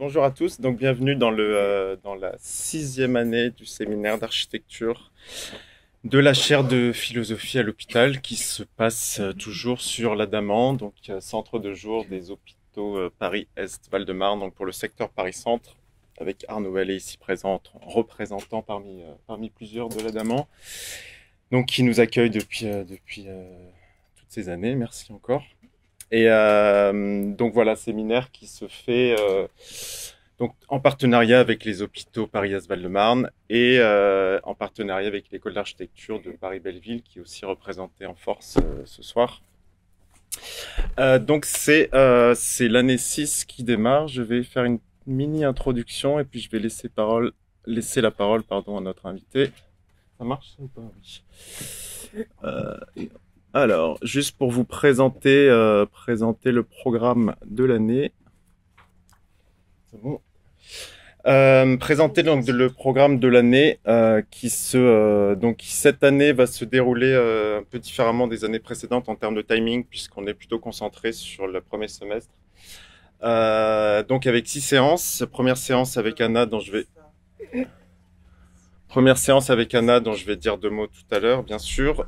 Bonjour à tous, donc bienvenue dans la sixième année du séminaire d'architecture de la chaire de philosophie à l'hôpital qui se passe toujours sur l'Adamant, donc centre de jour des hôpitaux Paris-Est Val-de-Marne, donc pour le secteur Paris-Centre, avec Arnaud Vallée ici présent, représentant parmi plusieurs de l'Adamant, donc qui nous accueille depuis toutes ces années, merci encore. Et donc voilà, séminaire qui se fait donc en partenariat avec les hôpitaux Paris-Est Val-de-Marne et en partenariat avec l'école d'architecture de Paris-Belleville qui est aussi représentée en force ce soir. Donc c'est l'année 6 qui démarre. Je vais faire une mini introduction et puis je vais laisser la parole à notre invité. Ça marche ou pas? Oui. Euh, Alors, juste pour vous présenter le programme de l'année. C'est bon. Présenter donc le programme de l'année qui cette année va se dérouler un peu différemment des années précédentes en termes de timing puisqu'on est plutôt concentré sur le premier semestre. Donc avec 6 séances. Première séance avec Anna dont je vais dire 2 mots tout à l'heure, bien sûr.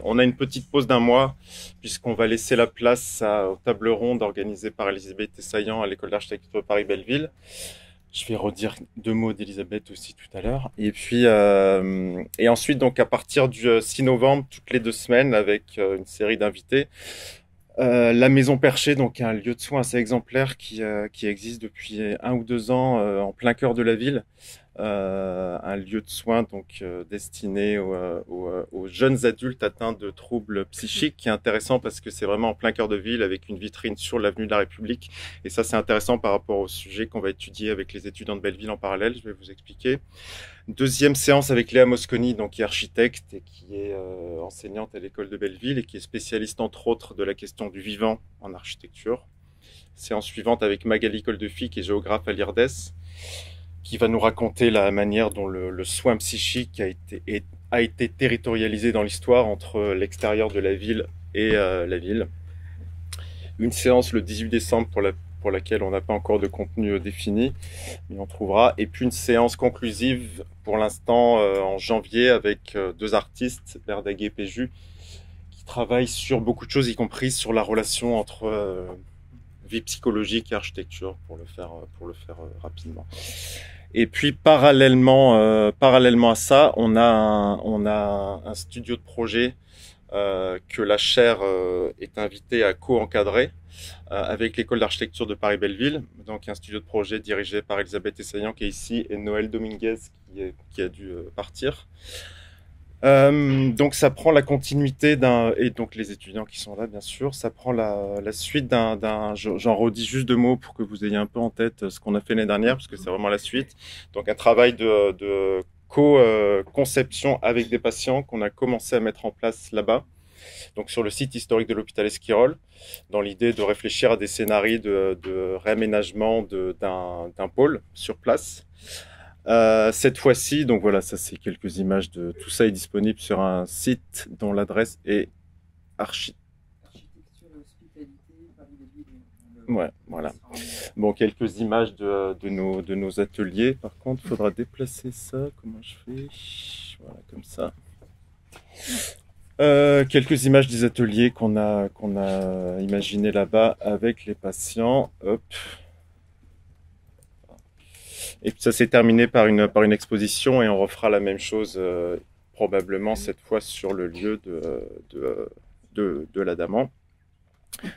On a une petite pause d'1 mois, puisqu'on va laisser la place aux tables rondes organisées par Elisabeth Tessaillant à l'école d'architecture de Paris-Belleville. Je vais redire 2 mots d'Elisabeth aussi tout à l'heure. Et puis, et ensuite, donc, à partir du 6 novembre, toutes les 2 semaines, avec une série d'invités, la Maison Perchée, donc un lieu de soins assez exemplaire qui existe depuis 1 ou 2 ans en plein cœur de la ville. Un lieu de soins donc destiné aux jeunes adultes atteints de troubles psychiques, qui est intéressant parce que c'est vraiment en plein cœur de ville avec une vitrine sur l'avenue de la République. Et ça, c'est intéressant par rapport au sujet qu'on va étudier avec les étudiants de Belleville en parallèle. Je vais vous expliquer. Deuxième séance avec Léa Mosconi, donc qui est architecte et qui est enseignante à l'école de Belleville et qui est spécialiste entre autres de la question du vivant en architecture. Séance suivante avec Magali Coldefi, qui est géographe à l'IRDES, qui va nous raconter la manière dont le soin psychique a été territorialisé dans l'histoire entre l'extérieur de la ville et la ville. Une séance le 18 décembre pour laquelle on n'a pas encore de contenu défini, mais on trouvera. Et puis une séance conclusive pour l'instant en janvier avec 2 artistes, Verdaguet et Péju, qui travaillent sur beaucoup de choses, y compris sur la relation entre vie psychologique et architecture, pour le faire rapidement. Et puis parallèlement à ça, on a un studio de projet que la chaire est invitée à co-encadrer avec l'école d'architecture de Paris-Belleville, donc un studio de projet dirigé par Elisabeth Tessaillant qui est ici et Noël Dominguez qui a dû partir. Donc ça prend la continuité et donc les étudiants qui sont là bien sûr, ça prend la suite j'en redis juste 2 mots pour que vous ayez un peu en tête ce qu'on a fait l'année dernière, parce que c'est vraiment la suite. Donc un travail de co-conception avec des patients qu'on a commencé à mettre en place là-bas, donc sur le site historique de l'hôpital Esquirol, dans l'idée de réfléchir à des scénarios de réaménagement d'un pôle sur place. Cette fois-ci, donc voilà, ça c'est quelques images de tout ça est disponible sur un site dont l'adresse est architecture et hospitalité Paris-Belleville. Ouais, voilà. Bon, quelques images de nos ateliers. Par contre, il faudra déplacer ça. Comment je fais? Voilà, comme ça. Quelques images des ateliers qu'on a imaginé là-bas avec les patients. Hop. Et puis ça s'est terminé par une exposition et on refera la même chose probablement cette fois sur le lieu de l'Adamant.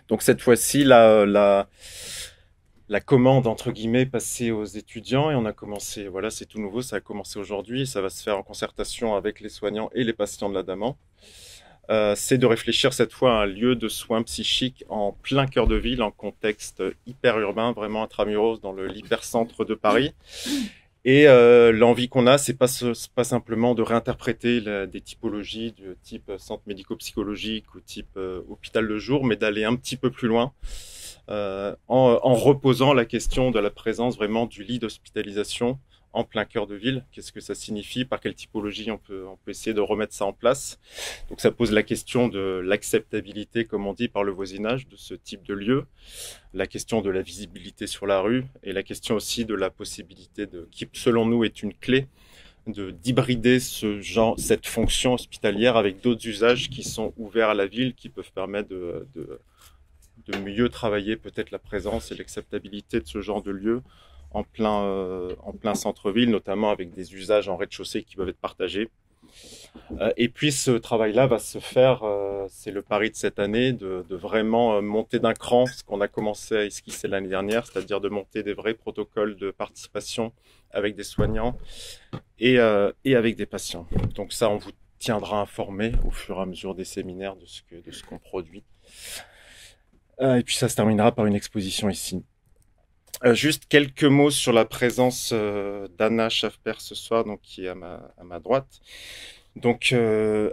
Donc cette fois-ci, la commande entre guillemets passée aux étudiants et on a commencé, voilà, c'est tout nouveau, ça a commencé aujourd'hui, ça va se faire en concertation avec les soignants et les patients de l'Adamant. C'est de réfléchir cette fois à un lieu de soins psychiques en plein cœur de ville, en contexte hyper urbain, vraiment intramuros dans l'hypercentre de Paris. Et l'envie qu'on a, c'est pas simplement de réinterpréter des typologies de type centre médico-psychologique ou type hôpital de jour, mais d'aller un petit peu plus loin en reposant la question de la présence vraiment du lit d'hospitalisation en plein cœur de ville. Qu'est-ce que ça signifie? Par quelle typologie on peut essayer de remettre ça en place? Donc ça pose la question de l'acceptabilité, comme on dit, par le voisinage de ce type de lieu, la question de la visibilité sur la rue et la question aussi de la possibilité qui, selon nous, est une clé d'hybrider cette fonction hospitalière avec d'autres usages qui sont ouverts à la ville, qui peuvent permettre de mieux travailler peut-être la présence et l'acceptabilité de ce genre de lieu en plein centre-ville, notamment avec des usages en rez-de-chaussée qui peuvent être partagés. Et puis ce travail-là va se faire, c'est le pari de cette année, de vraiment monter d'un cran ce qu'on a commencé à esquisser l'année dernière, c'est-à-dire de monter des vrais protocoles de participation avec des soignants et avec des patients. Donc ça, on vous tiendra informé au fur et à mesure des séminaires de ce qu'on produit. Et puis ça se terminera par une exposition ici. Juste quelques mots sur la présence d'Anna Schaffper ce soir, donc qui est à ma droite. Donc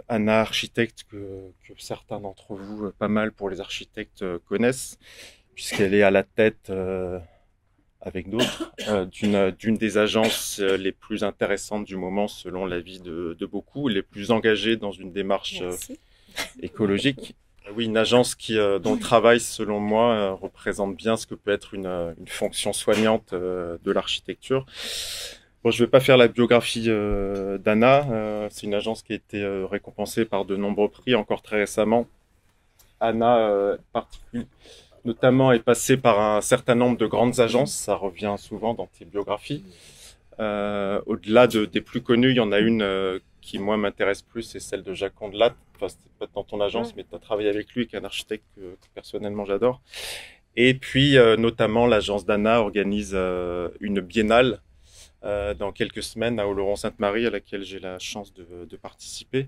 Anna, architecte que certains d'entre vous, pas mal pour les architectes, connaissent, puisqu'elle est à la tête, avec d'autres, d'une des agences les plus intéressantes du moment selon l'avis de beaucoup, les plus engagées dans une démarche écologique. Oui, une agence dont le travail, selon moi, représente bien ce que peut être une fonction soignante de l'architecture. Bon, je vais pas faire la biographie d'Anna. C'est une agence qui a été récompensée par de nombreux prix, encore très récemment. Anna, notamment, est passée par un certain nombre de grandes agences. Ça revient souvent dans tes biographies. Au-delà des plus connues, il y en a une qui, moi, m'intéresse plus, c'est celle de Jacques Condelat. Enfin, c'était pas dans ton agence, mais tu as travaillé avec lui, qui est un architecte que personnellement j'adore. Et puis, notamment, l'agence d'Anna organise une biennale dans quelques semaines à Oloron-Sainte-Marie, à laquelle j'ai la chance de participer.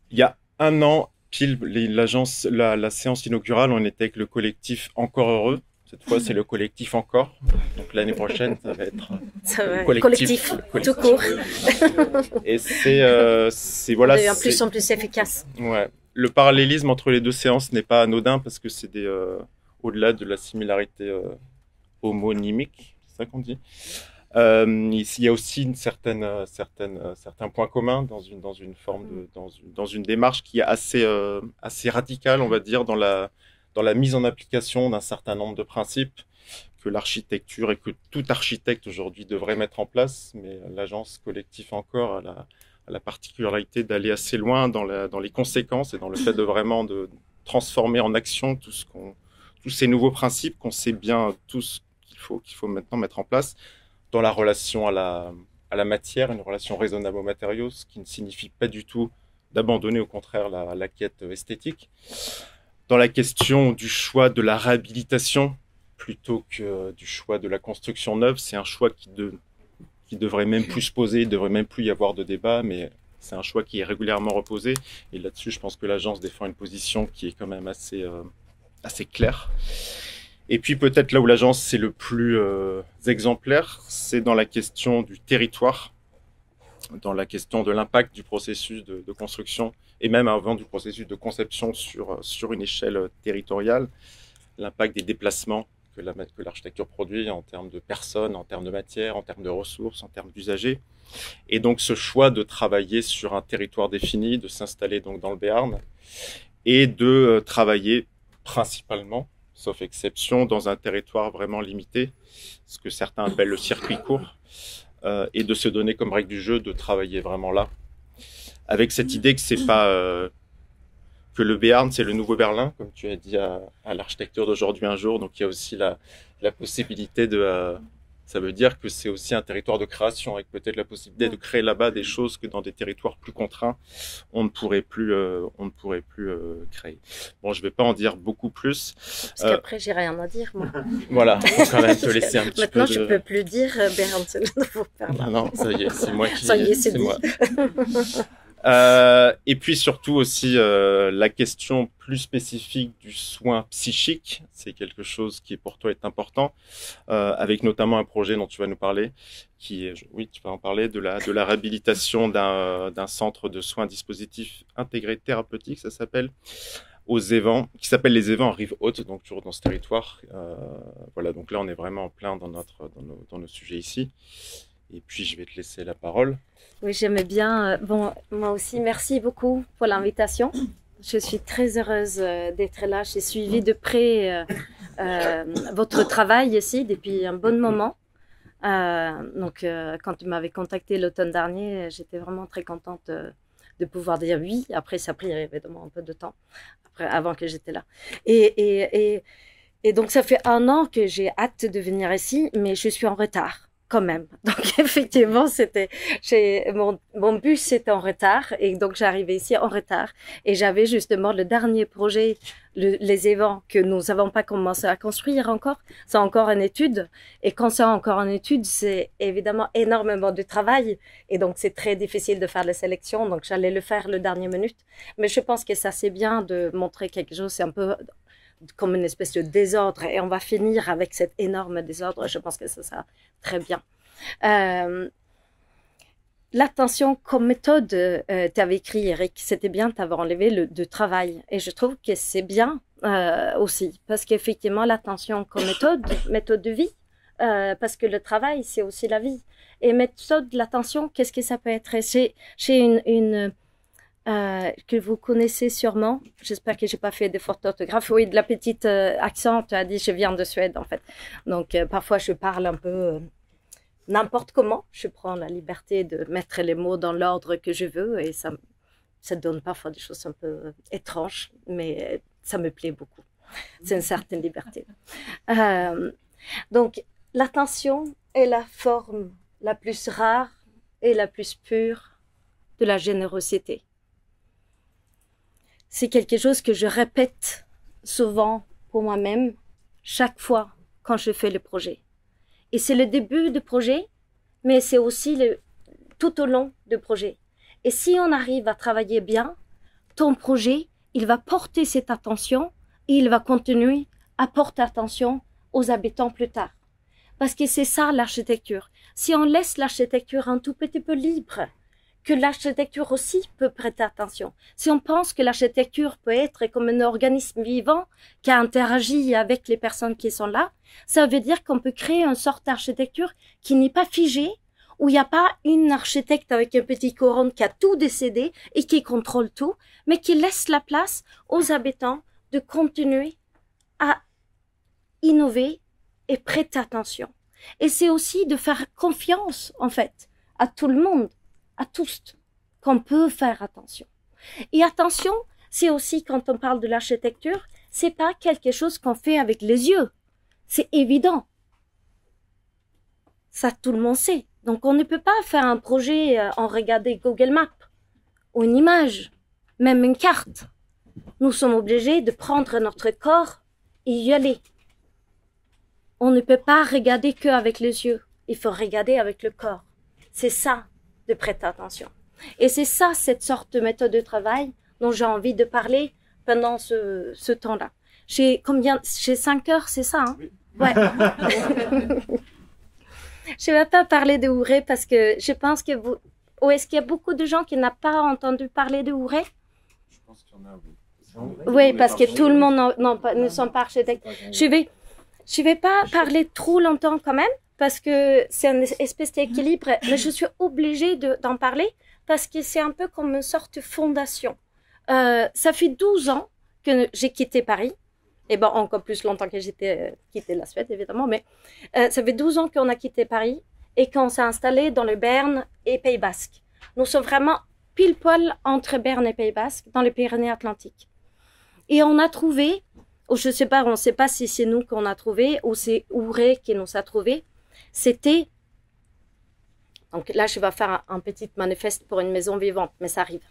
Il y a un an, pile, la séance inaugurale, on était avec le collectif Encore Heureux. Cette fois, c'est le collectif Encore. Donc l'année prochaine, ça va être collectif, tout court. Et c'est voilà. En plus, en plus efficace. Ouais. Le parallélisme entre les deux séances n'est pas anodin parce que c'est au-delà de la similarité homonymique, c'est ça qu'on dit. Il y a aussi certains points communs dans une démarche qui est assez radicale, on va dire, dans la mise en application d'un certain nombre de principes que l'architecture et que tout architecte aujourd'hui devrait mettre en place. Mais l'agence Collectif Encore a la particularité d'aller assez loin dans les conséquences et dans le fait de transformer en action tous ces nouveaux principes qu'on sait bien tous qu'il faut maintenant mettre en place dans la relation à la matière, une relation raisonnable aux matériaux, ce qui ne signifie pas du tout d'abandonner au contraire la quête esthétique. Dans la question du choix de la réhabilitation plutôt que du choix de la construction neuve, c'est un choix qui devrait même plus se poser, il devrait même plus y avoir de débat, mais c'est un choix qui est régulièrement reposé. Et là-dessus, je pense que l'agence défend une position qui est quand même assez claire. Et puis peut-être là où l'agence c'est le plus exemplaire, c'est dans la question du territoire, dans la question de l'impact du processus de construction et même avant du processus de conception sur une échelle territoriale, l'impact des déplacements que l'architecture produit en termes de personnes, en termes de matière, en termes de ressources, en termes d'usagers. Et donc ce choix de travailler sur un territoire défini, de s'installer donc dans le Béarn et de travailler principalement, sauf exception, dans un territoire vraiment limité, ce que certains appellent le circuit court, et de se donner comme règle du jeu de travailler vraiment là, avec cette idée que c'est pas que le Béarn c'est le nouveau Berlin, comme tu as dit à l'architecture d'aujourd'hui un jour. Donc il y a aussi la possibilité ça veut dire que c'est aussi un territoire de création, avec peut-être la possibilité de créer là-bas des choses que dans des territoires plus contraints, on ne pourrait plus créer. Bon, je vais pas en dire beaucoup plus. Parce qu'après, j'ai rien à dire, moi. Voilà, faut quand même te laisser un petit peu. Maintenant, je peux plus dire Béarn, c'est le nouveau Berlin. Non, ça y est, c'est moi qui. Ça y est, c'est moi. Et puis surtout aussi la question plus spécifique du soin psychique, c'est quelque chose qui pour toi est important, avec notamment un projet dont tu vas nous parler, oui, tu vas en parler, de la réhabilitation d'un centre de soins dispositifs intégrés thérapeutiques, ça s'appelle, aux Évents, qui s'appelle les Évents en Rive-Haute, donc toujours dans ce territoire. Voilà, donc là on est vraiment en plein dans nos sujets ici. Et puis, je vais te laisser la parole. Oui, j'aimais bien. Bon, moi aussi, merci beaucoup pour l'invitation. Je suis très heureuse d'être là. J'ai suivi de près votre travail ici depuis un bon moment. Quand tu m'avais contacté l'automne dernier, j'étais vraiment très contente de pouvoir dire oui. Après, ça a pris évidemment un peu de temps avant que j'étais là. Et donc, ça fait 1 an que j'ai hâte de venir ici, mais je suis en retard quand même. Donc, effectivement, mon bus était en retard et donc j'arrivais ici en retard. Et j'avais justement le dernier projet, les évents que nous n'avons pas commencé à construire encore. C'est encore en étude. Et quand c'est encore en étude, c'est évidemment énormément de travail. Et donc, c'est très difficile de faire la sélection. Donc, j'allais le faire le dernier minute. Mais je pense que ça, c'est bien de montrer quelque chose. C'est un peu comme une espèce de désordre et on va finir avec cet énorme désordre. Je pense que ça sera très bien. L'attention comme méthode, tu avais écrit, Eric, c'était bien, tu avais enlevé le travail et je trouve que c'est bien aussi parce qu'effectivement l'attention comme méthode de vie, parce que le travail c'est aussi la vie et méthode de l'attention, qu'est-ce que ça peut être? Chez une que vous connaissez sûrement. J'espère que j'ai pas fait des fautes d'orthographe. Oui, de la petite accent, tu as dit je viens de Suède en fait. Donc parfois je parle un peu n'importe comment. Je prends la liberté de mettre les mots dans l'ordre que je veux et ça donne parfois des choses un peu étranges, mais ça me plaît beaucoup. C'est une certaine liberté. Donc l'attention est la forme la plus rare et la plus pure de la générosité. C'est quelque chose que je répète souvent pour moi-même, chaque fois quand je fais le projet. Et c'est le début du projet, mais c'est aussi tout au long du projet. Et si on arrive à travailler bien, ton projet, il va porter cette attention et il va continuer à porter attention aux habitants plus tard. Parce que c'est ça l'architecture. Si on laisse l'architecture un tout petit peu libre, que l'architecture aussi peut prêter attention. Si on pense que l'architecture peut être comme un organisme vivant qui interagit avec les personnes qui sont là, ça veut dire qu'on peut créer une sorte d'architecture qui n'est pas figée, où il n'y a pas une architecte avec un petit couronne qui a tout décidé et qui contrôle tout, mais qui laisse la place aux habitants de continuer à innover et prêter attention. Et c'est aussi de faire confiance, en fait, à tout le monde, à tous, qu'on peut faire attention. Et attention, c'est aussi quand on parle de l'architecture, c'est pas quelque chose qu'on fait avec les yeux. C'est évident. Ça, tout le monde sait. Donc, on ne peut pas faire un projet en regardant Google Maps ou une image, même une carte. Nous sommes obligés de prendre notre corps et y aller. On ne peut pas regarder qu'avec les yeux. Il faut regarder avec le corps. C'est ça, de prêter attention. Et c'est ça, cette sorte de méthode de travail dont j'ai envie de parler pendant ce temps-là. J'ai 5 heures, c'est ça, hein? Oui. Ouais. Je ne vais pas parler de Ouré parce que je pense que ou est-ce qu'il y a beaucoup de gens qui n'ont pas entendu parler de Ouré? Je pense qu'il y en a, oui. Oui, parce que tout le monde ne sont pas architectes. Je vais pas parler trop longtemps quand même, parce que c'est une espèce d'équilibre, mais je suis obligée d'en parler, parce que c'est un peu comme une sorte de fondation. Ça fait 12 ans que j'ai quitté Paris, et bon, encore plus longtemps que j'ai quitté la Suède, évidemment, mais ça fait 12 ans qu'on a quitté Paris, et qu'on s'est installé dans le Béarn et Pays Basque. Nous sommes vraiment pile poil entre Béarn et Pays Basque, dans les Pyrénées-Atlantiques. Et on a trouvé, ou je sais pas, on ne sait pas si c'est nous qu'on a trouvé, ou c'est Ouré qui nous a trouvé. C'était, donc là je vais faire un petit manifeste pour une maison vivante, mais ça arrive.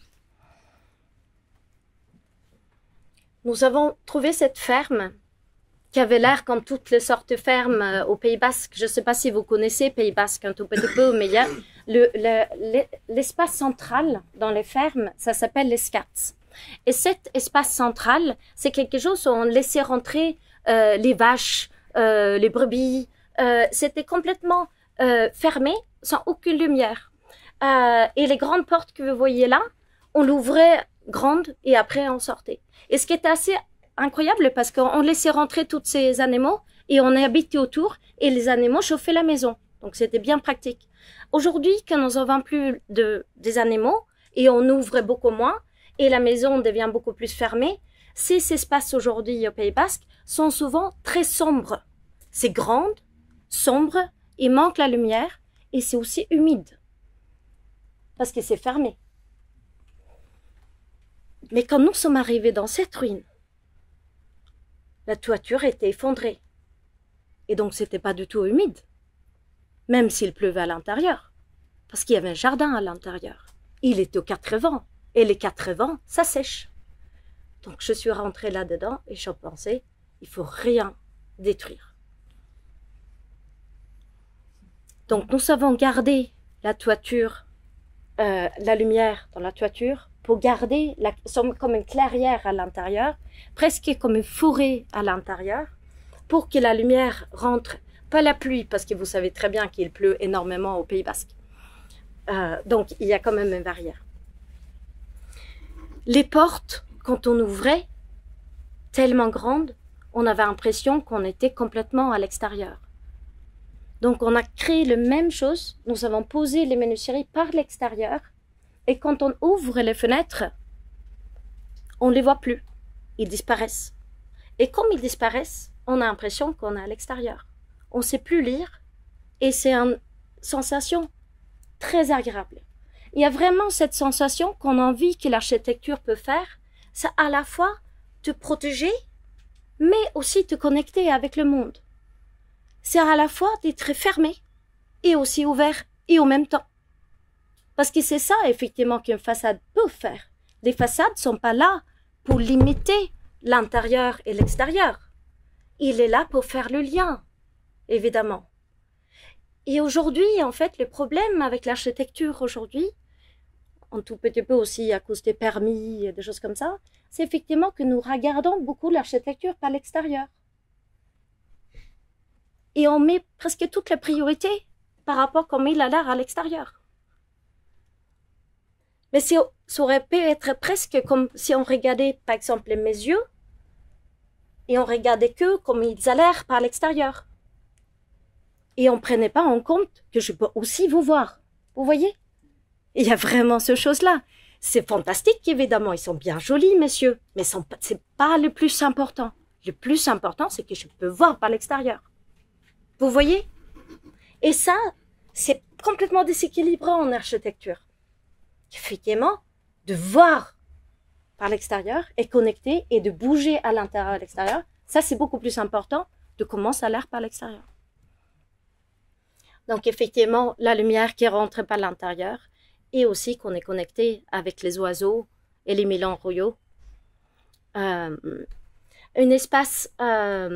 Nous avons trouvé cette ferme qui avait l'air comme toutes les sortes de fermes au Pays Basque. Je ne sais pas si vous connaissez Pays Basque un tout petit peu, mais il y a l'espace central dans les fermes, ça s'appelle les scats. Et cet espace central, c'est quelque chose où on laissait rentrer les vaches, les brebis. C'était complètement fermé, sans aucune lumière. Et les grandes portes que vous voyez là, on l'ouvrait grande et après on sortait. Et ce qui était assez incroyable, parce qu'on laissait rentrer tous ces animaux et on habitait autour et les animaux chauffaient la maison. Donc c'était bien pratique. Aujourd'hui, quand nous n'avons plus des animaux et on ouvre beaucoup moins et la maison devient beaucoup plus fermée, ces espaces aujourd'hui au Pays Basque sont souvent très sombres. C'est grand, sombre, il manque la lumière et c'est aussi humide parce que c'est fermé. Mais quand nous sommes arrivés dans cette ruine, la toiture était effondrée. Et donc, c'était pas du tout humide. Même s'il pleuvait à l'intérieur. Parce qu'il y avait un jardin à l'intérieur. Il était aux 4 vents. Et les 4 vents, ça sèche. Donc, je suis rentrée là-dedans et je pensais, il faut rien détruire. Donc, nous avons gardé la toiture, la lumière dans la toiture, pour garder comme une clairière à l'intérieur, presque comme une forêt à l'intérieur, pour que la lumière rentre, pas la pluie, parce que vous savez très bien qu'il pleut énormément au Pays Basque. Donc, il y a quand même une barrière. Les portes, quand on ouvrait, tellement grandes, on avait l'impression qu'on était complètement à l'extérieur. Donc, on a créé la même chose. Nous avons posé les menuiseries par l'extérieur. Et quand on ouvre les fenêtres, on ne les voit plus. Ils disparaissent. Et comme ils disparaissent, on a l'impression qu'on est à l'extérieur. On ne sait plus lire. Et c'est une sensation très agréable. Il y a vraiment cette sensation qu'on a envie que l'architecture peut faire. C'est à la fois te protéger, mais aussi te connecter avec le monde. C'est à la fois d'être fermé et aussi ouvert et en même temps. Parce que c'est ça, effectivement, qu'une façade peut faire. Les façades ne sont pas là pour limiter l'intérieur et l'extérieur. Il est là pour faire le lien, évidemment. Et aujourd'hui, en fait, le problème avec l'architecture aujourd'hui, un tout petit peu aussi à cause des permis et des choses comme ça, c'est effectivement que nous regardons beaucoup l'architecture par l'extérieur. Et on met presque toute la priorité par rapport à comment il a l'air à l'extérieur. Mais ça aurait pu être presque comme si on regardait, par exemple, mes yeux, et on regardait que comme ils ont l'air par l'extérieur. Et on ne prenait pas en compte que je peux aussi vous voir. Vous voyez? Il y a vraiment ce chose-là. C'est fantastique, évidemment. Ils sont bien jolis, messieurs. Mais c'est pas le plus important. Le plus important, c'est que je peux voir par l'extérieur. Vous voyez? Et ça, c'est complètement déséquilibré en architecture. Effectivement, de voir par l'extérieur et connecter et de bouger à l'intérieur et à l'extérieur, ça c'est beaucoup plus important de comment ça a l'air par l'extérieur. Donc effectivement, la lumière qui rentre par l'intérieur et aussi qu'on est connecté avec les oiseaux et les milans royaux. Un espace à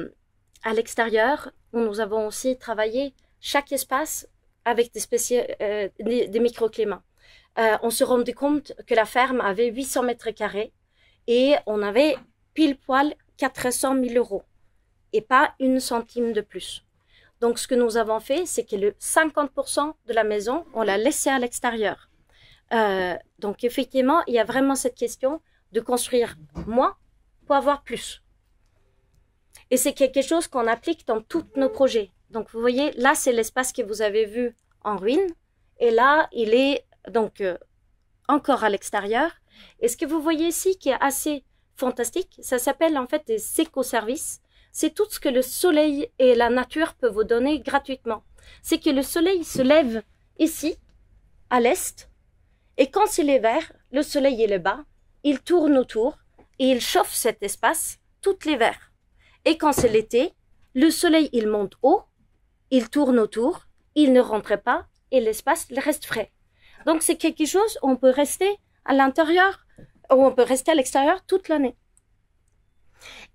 l'extérieur où nous avons aussi travaillé chaque espace avec des microclimats. On se rendait compte que la ferme avait 800 mètres carrés et on avait pile poil 400 000 euros et pas une centime de plus. Donc, ce que nous avons fait, c'est que le 50% de la maison, on l'a laissé à l'extérieur. Donc, effectivement, il y a vraiment cette question de construire moins pour avoir plus. Et c'est quelque chose qu'on applique dans tous nos projets. Donc, vous voyez, là, c'est l'espace que vous avez vu en ruine et là, il est donc encore à l'extérieur. Et ce que vous voyez ici qui est assez fantastique, ça s'appelle en fait des écoservices. C'est tout ce que le soleil et la nature peuvent vous donner gratuitement. C'est que le soleil se lève ici, à l'est, et quand il est vert, le soleil est bas, il tourne autour et il chauffe cet espace tout l'hiver. Et quand c'est l'été, le soleil il monte haut, il tourne autour, il ne rentre pas et l'espace reste frais. Donc c'est quelque chose où on peut rester à l'intérieur, où on peut rester à l'extérieur toute l'année.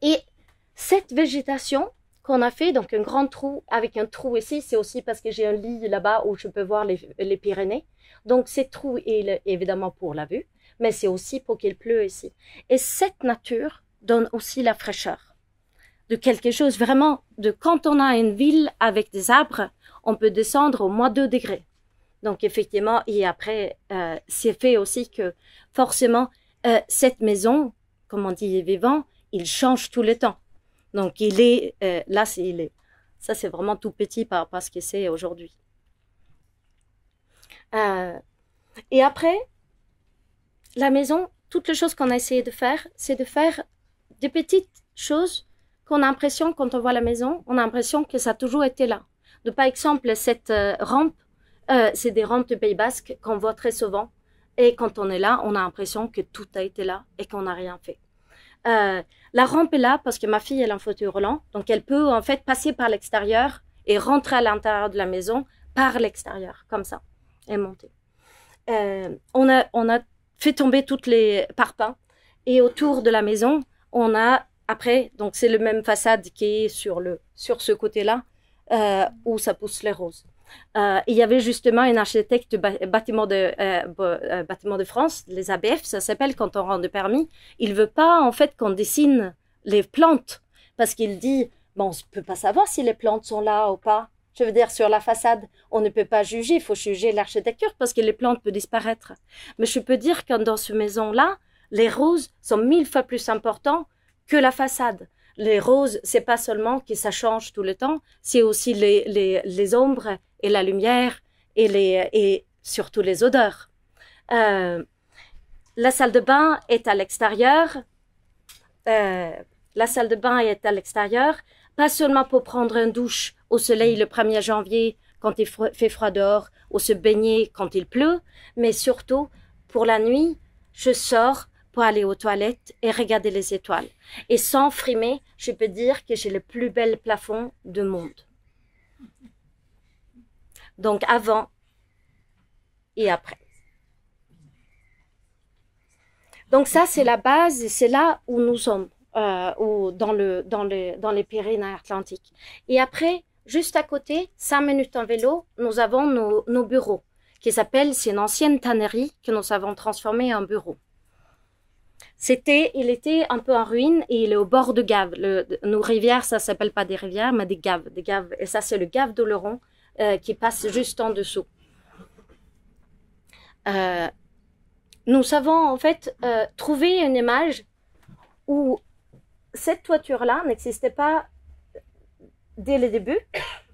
Et cette végétation qu'on a fait, donc un grand trou avec un trou ici, c'est aussi parce que j'ai un lit là-bas où je peux voir les Pyrénées. Donc ce trou est évidemment pour la vue, mais c'est aussi pour qu'il pleut ici. Et cette nature donne aussi la fraîcheur de quelque chose vraiment de quand on a une ville avec des arbres, on peut descendre au moins 2 degrés. Donc effectivement, et après, c'est fait aussi que forcément, cette maison, comme on dit, vivant, il change tout le temps. Donc il est, là, ça c'est vraiment tout petit par rapport à ce que c'est aujourd'hui. Et après, la maison, toutes les choses qu'on a essayé de faire, c'est de faire des petites choses qu'on a l'impression, quand on voit la maison, on a l'impression que ça a toujours été là. De, par exemple, cette rampe, c'est des rampes du Pays Basque qu'on voit très souvent. Et quand on est là, on a l'impression que tout a été là et qu'on n'a rien fait. La rampe est là parce que ma fille, elle a un fauteuil roulant. Donc, elle peut en fait passer par l'extérieur et rentrer à l'intérieur de la maison par l'extérieur, comme ça, et monter. On a fait tomber toutes les parpaings. Et autour de la maison, on a, après, donc c'est le même façade qui est sur ce côté-là, où ça pousse les roses. Il y avait justement un architecte du bâtiment de France, les ABF, ça s'appelle quand on rend le permis. Il veut pas en fait qu'on dessine les plantes parce qu'il dit bon, on ne peut pas savoir si les plantes sont là ou pas. Je veux dire, sur la façade, on ne peut pas juger, il faut juger l'architecture parce que les plantes peuvent disparaître. Mais je peux dire que dans cette maison-là, les roses sont 1000 fois plus importants que la façade. Les roses, c'est pas seulement que ça change tout le temps, c'est aussi les ombres et la lumière et surtout les odeurs. La salle de bain est à l'extérieur. La salle de bain est à l'extérieur, pas seulement pour prendre une douche au soleil le 1er janvier quand il fait froid dehors ou se baigner quand il pleut, mais surtout pour la nuit, je sors pour aller aux toilettes et regarder les étoiles. Et sans frimer, je peux dire que j'ai le plus bel plafond du monde. Donc avant et après. Donc ça, c'est la base et c'est là où nous sommes, dans les Pyrénées-Atlantiques. Et après, juste à côté, 5 minutes en vélo, nous avons nos bureaux, c'est une ancienne tannerie que nous avons transformée en bureau. Il était un peu en ruine et il est au bord de gaves. Nos rivières, ça s'appelle pas des rivières, mais des gaves. Et ça, c'est le gave d'Oleron qui passe juste en dessous. Nous avons en fait trouvé une image où cette toiture-là n'existait pas dès le début.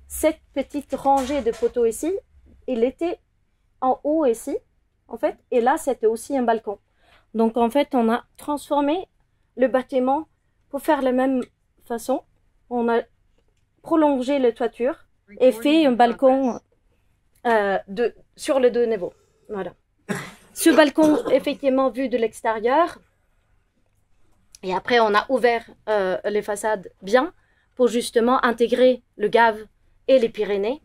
Cette petite rangée de poteaux ici, il était en haut ici, en fait, et là, c'était aussi un balcon. Donc, en fait, on a transformé le bâtiment pour faire la même façon. On a prolongé la toiture et fait un balcon sur les 2 niveaux. Voilà. Ce balcon, effectivement, vu de l'extérieur. Et après, on a ouvert les façades bien pour justement intégrer le Gave et les Pyrénées.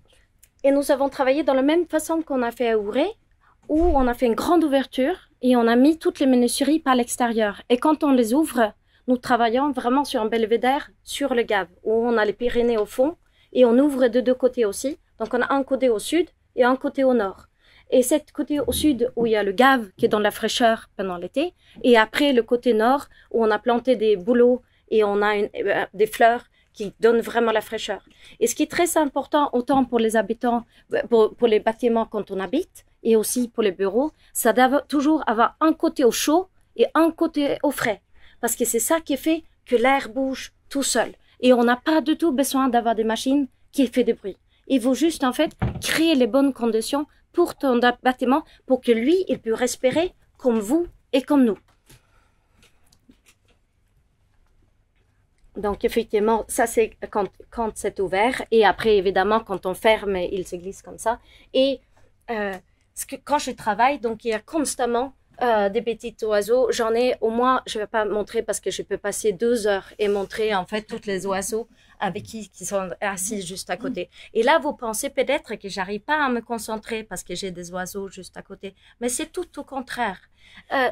Et nous avons travaillé dans la même façon qu'on a fait à Ouray, où on a fait une grande ouverture et on a mis toutes les menuiseries par l'extérieur. Et quand on les ouvre, nous travaillons vraiment sur un belvédère sur le Gave, où on a les Pyrénées au fond et on ouvre de 2 côtés aussi. Donc on a un côté au sud et un côté au nord. Et cet côté au sud où il y a le Gave qui est dans la fraîcheur pendant l'été, et après le côté nord où on a planté des bouleaux et on a des fleurs qui donnent vraiment la fraîcheur. Et ce qui est très important, autant pour les habitants, pour les bâtiments quand on habite, et aussi pour les bureaux, ça doit toujours avoir un côté au chaud et un côté au frais. Parce que c'est ça qui fait que l'air bouge tout seul. Et on n'a pas du tout besoin d'avoir des machines qui font du bruit. Il faut juste, en fait, créer les bonnes conditions pour ton bâtiment, pour que lui, il puisse respirer comme vous et comme nous. Donc, effectivement, ça, c'est quand c'est ouvert. Et après, évidemment, quand on ferme, il se glisse comme ça. Et quand je travaille, donc il y a constamment des petits oiseaux. J'en ai au moins, je vais pas montrer parce que je peux passer 2 heures et montrer en fait tous les oiseaux avec qui sont assis juste à côté. Et là, vous pensez peut-être que j'arrive pas à me concentrer parce que j'ai des oiseaux juste à côté. Mais c'est tout au contraire.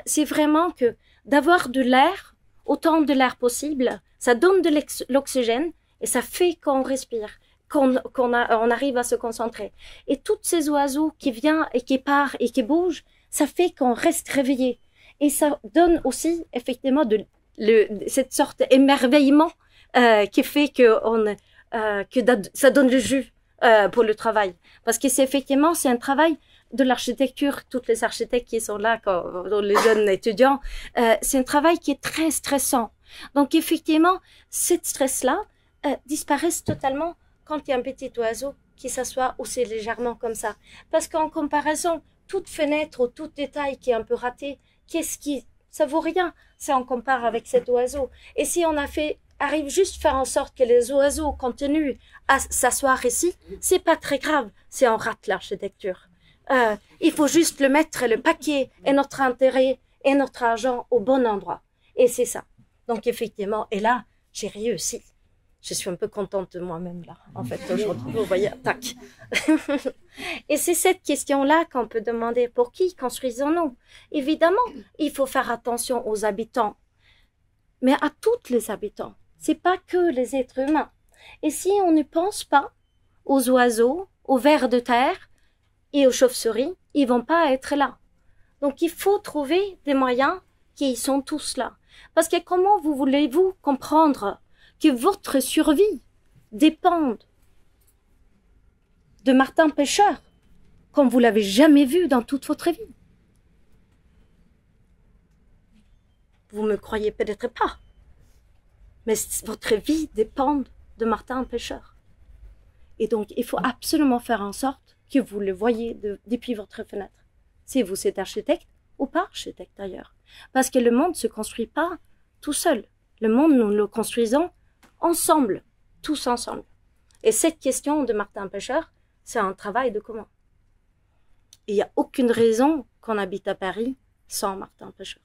C'est vraiment que d'avoir de l'air, autant de l'air possible, ça donne de l'oxygène et ça fait qu'on respire. On arrive à se concentrer. Et tous ces oiseaux qui viennent et qui partent et qui bougent, ça fait qu'on reste réveillé. Et ça donne aussi, effectivement, cette sorte d'émerveillement qui fait que ça donne le jus pour le travail. Parce que c'est un travail de l'architecture, tous les architectes qui sont là, les jeunes étudiants, c'est un travail qui est très stressant. Donc, effectivement, ce stress-là disparaît totalement quand il y a un petit oiseau qui s'assoit aussi légèrement comme ça. Parce qu'en comparaison, toute fenêtre ou tout détail qui est un peu raté, ça vaut rien si on compare avec cet oiseau. Et si on arrive juste à faire en sorte que les oiseaux continuent à s'asseoir ici, c'est pas très grave si on rate l'architecture. Il faut juste le mettre, le paquet et notre intérêt et notre argent au bon endroit. Et c'est ça. Donc effectivement, et là, j'ai réussi. Je suis un peu contente de moi-même là, en fait, aujourd'hui. Vous voyez, tac. Et c'est cette question-là qu'on peut demander, pour qui construisons-nous? Évidemment, il faut faire attention aux habitants, mais à tous les habitants. C'est pas que les êtres humains. Et si on ne pense pas aux oiseaux, aux vers de terre et aux chauves-souris, ils vont pas être là. Donc il faut trouver des moyens qui sont tous là. Parce que comment voulez-vous comprendre que votre survie dépend de Martin Pêcheur, comme vous l'avez jamais vu dans toute votre vie? Vous me croyez peut-être pas, mais votre vie dépend de Martin Pêcheur. Et donc, il faut absolument faire en sorte que vous le voyez depuis votre fenêtre, si vous êtes architecte ou pas architecte d'ailleurs. Parce que le monde ne se construit pas tout seul. Le monde, nous le construisons ensemble, tous ensemble. Et cette question de Martin Pêcheur, c'est un travail de commun. Il n'y a aucune raison qu'on habite à Paris sans Martin Pêcheur.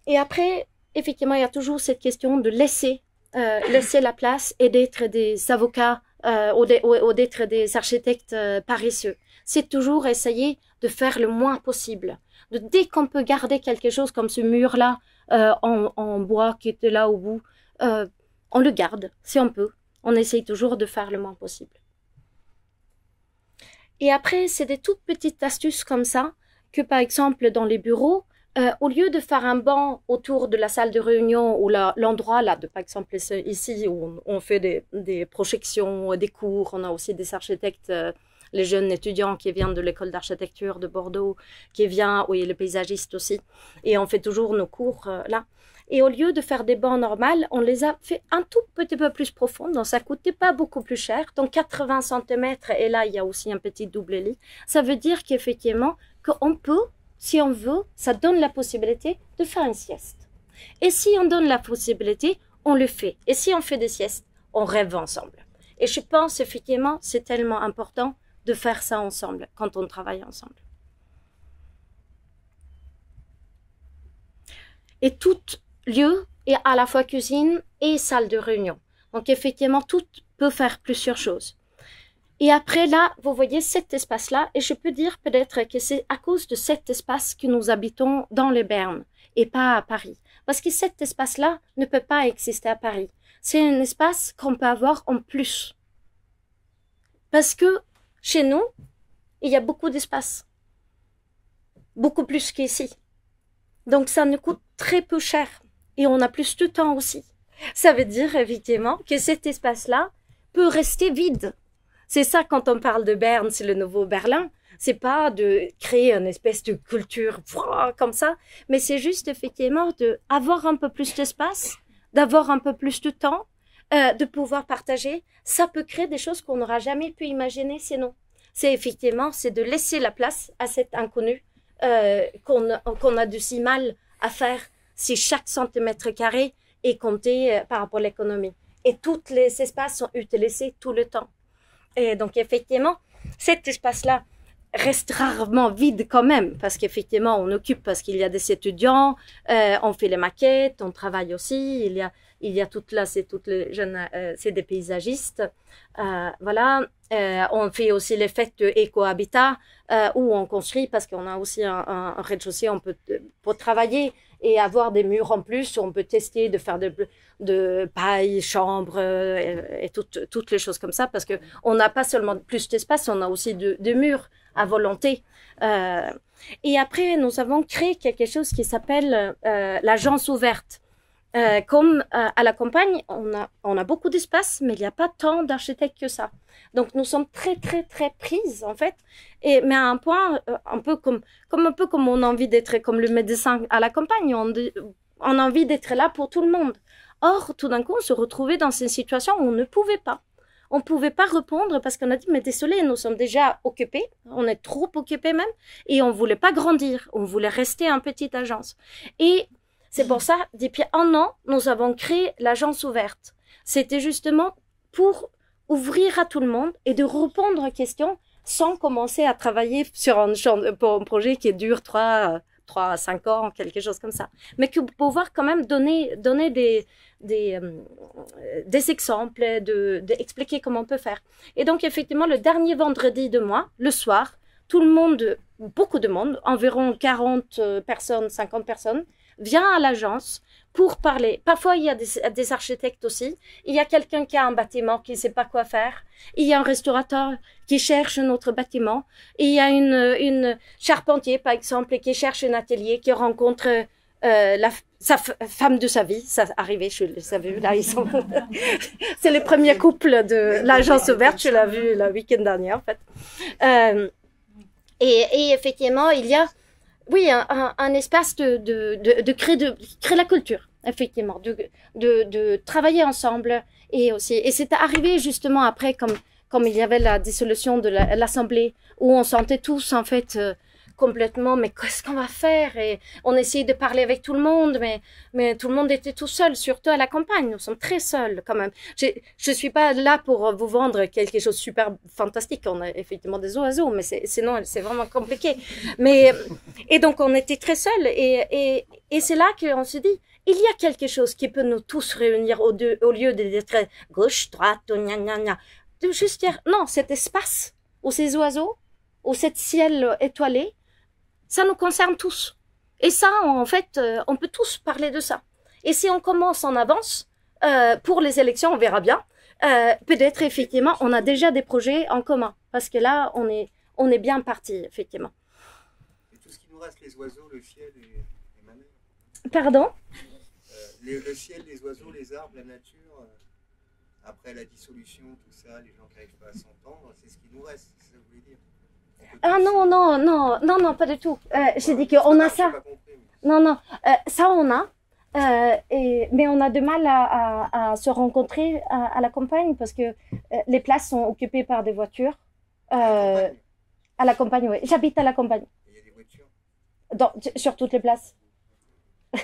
Et après, effectivement, il y a toujours cette question de laisser la place et d'être des avocats ou d'être des architectes paresseux. C'est toujours essayer de faire le moins possible. Dès qu'on peut garder quelque chose comme ce mur-là en bois qui était là au bout, on le garde, si on peut. On essaye toujours de faire le moins possible. Et après, c'est des toutes petites astuces comme ça, que par exemple dans les bureaux, au lieu de faire un banc autour de la salle de réunion ou l'endroit là, par exemple ici où on fait des projections, des cours, on a aussi des architectes, les jeunes étudiants qui viennent de l'école d'architecture de Bordeaux, qui viennent, oui, les paysagistes aussi, et on fait toujours nos cours là. Et au lieu de faire des bancs normaux, on les a fait un tout petit peu plus profond, donc ça coûtait pas beaucoup plus cher, donc 80 cm, et là il y a aussi un petit double lit. Ça veut dire qu'effectivement, qu'on peut, si on veut, ça donne la possibilité de faire une sieste. Et si on donne la possibilité, on le fait. Et si on fait des siestes, on rêve ensemble. Et je pense effectivement, c'est tellement important de faire ça ensemble, quand on travaille ensemble. Et tout lieu est à la fois cuisine et salle de réunion. Donc effectivement, tout peut faire plusieurs choses. Et après là, vous voyez cet espace-là, et je peux dire peut-être que c'est à cause de cet espace que nous habitons dans les Bernes et pas à Paris. Parce que cet espace-là ne peut pas exister à Paris. C'est un espace qu'on peut avoir en plus. Parce que chez nous, il y a beaucoup d'espace. Beaucoup plus qu'ici. Donc ça nous coûte très peu cher. Et on a plus de temps aussi. Ça veut dire effectivement que cet espace-là peut rester vide. C'est ça quand on parle de Berne, c'est le nouveau Berlin. C'est pas de créer une espèce de culture comme ça, mais c'est juste effectivement d'avoir un peu plus d'espace, d'avoir un peu plus de temps, de pouvoir partager. Ça peut créer des choses qu'on n'aura jamais pu imaginer sinon. C'est effectivement, c'est de laisser la place à cet inconnu qu'on a du si mal à faire si chaque centimètre carré est compté par rapport à l'économie. Et tous les espaces sont utilisés tout le temps. Et donc, effectivement, cet espace-là reste rarement vide quand même, parce qu'effectivement, on occupe, parce qu'il y a des étudiants, on fait les maquettes, on travaille aussi, il y a toutes là, c'est toutes les jeunes, c'est des paysagistes, voilà. On fait aussi les fêtes éco-habitat, où on construit, parce qu'on a aussi un rez-de-chaussée, on peut, pour travailler et avoir des murs en plus, on peut tester de faire de paille, chambre, et toutes les choses comme ça, parce que on n'a pas seulement plus d'espace, on a aussi de murs à volonté. Et après, nous avons créé quelque chose qui s'appelle l'agence ouverte. Comme à la campagne, on a beaucoup d'espace, mais il n'y a pas tant d'architectes que ça. Donc nous sommes très très très prises en fait, mais à un point un peu comme on a envie d'être comme le médecin à la campagne, on a envie d'être là pour tout le monde. Or tout d'un coup on se retrouvait dans une situation où on ne pouvait pas. on ne pouvait pas répondre parce qu'on a dit, mais désolé, nous sommes déjà occupés, on est trop occupés même, et on ne voulait pas grandir, on voulait rester en petite agence. Et c'est pour ça, depuis 1 an, nous avons créé l'agence ouverte. C'était justement pour ouvrir à tout le monde et de répondre aux questions sans commencer à travailler sur pour un projet qui dure 3 à 5 ans, quelque chose comme ça. Mais que pouvoir quand même donner des exemples, expliquer comment on peut faire. Et donc, effectivement, le dernier vendredi de mois, le soir, tout le monde, beaucoup de monde, environ 40 personnes, 50 personnes, vient à l'agence pour parler. Parfois, il y a des architectes aussi. Il y a quelqu'un qui a un bâtiment qui ne sait pas quoi faire. Il y a un restaurateur qui cherche un autre bâtiment. Il y a une charpentier, par exemple, qui cherche un atelier, qui rencontre sa femme de sa vie. Ça arrivait, je l'ai vu, là, ils sont... C'est le premier couple de l'agence ouverte, je l'ai vu le week-end dernier, en fait. Et effectivement, il y a oui, un espace de créer la culture, effectivement, de travailler ensemble et aussi. Et c'est arrivé justement après, comme il y avait la dissolution de l'Assemblée, où on sentait tous en fait complètement, mais qu'est-ce qu'on va faire? Et on essayait de parler avec tout le monde, mais tout le monde était tout seul, surtout à la campagne. Nous sommes très seuls quand même. Je suis pas là pour vous vendre quelque chose de super fantastique. On a effectivement des oiseaux, mais sinon c'est vraiment compliqué. Et donc on était très seuls et c'est là qu'on se dit, il y a quelque chose qui peut nous tous réunir au lieu d'être gauche, droite, gna gna gna. De juste dire, non, cet espace, ou ces oiseaux, ou cet ciel étoilé, ça nous concerne tous. Et ça, en fait, on peut tous parler de ça. Et si on commence en avance, pour les élections, on verra bien, peut-être effectivement, on a déjà des projets en commun. Parce que là, on est bien parti, effectivement. Et tout ce qui nous reste, les oiseaux, le ciel et ma mère. Pardon? Le ciel, les oiseaux, les arbres, la nature, après la dissolution, tout ça, les gens qui n'arrivent pas à s'entendre, c'est ce qui nous reste, c'est ça que vous voulez dire? Ah non, pas du tout. J'ai dit qu'on a ça. Non, ça on a. Mais on a du mal à se rencontrer à la campagne parce que les places sont occupées par des voitures. À la campagne, oui. J'habite à la campagne. Il y a des voitures sur toutes les places.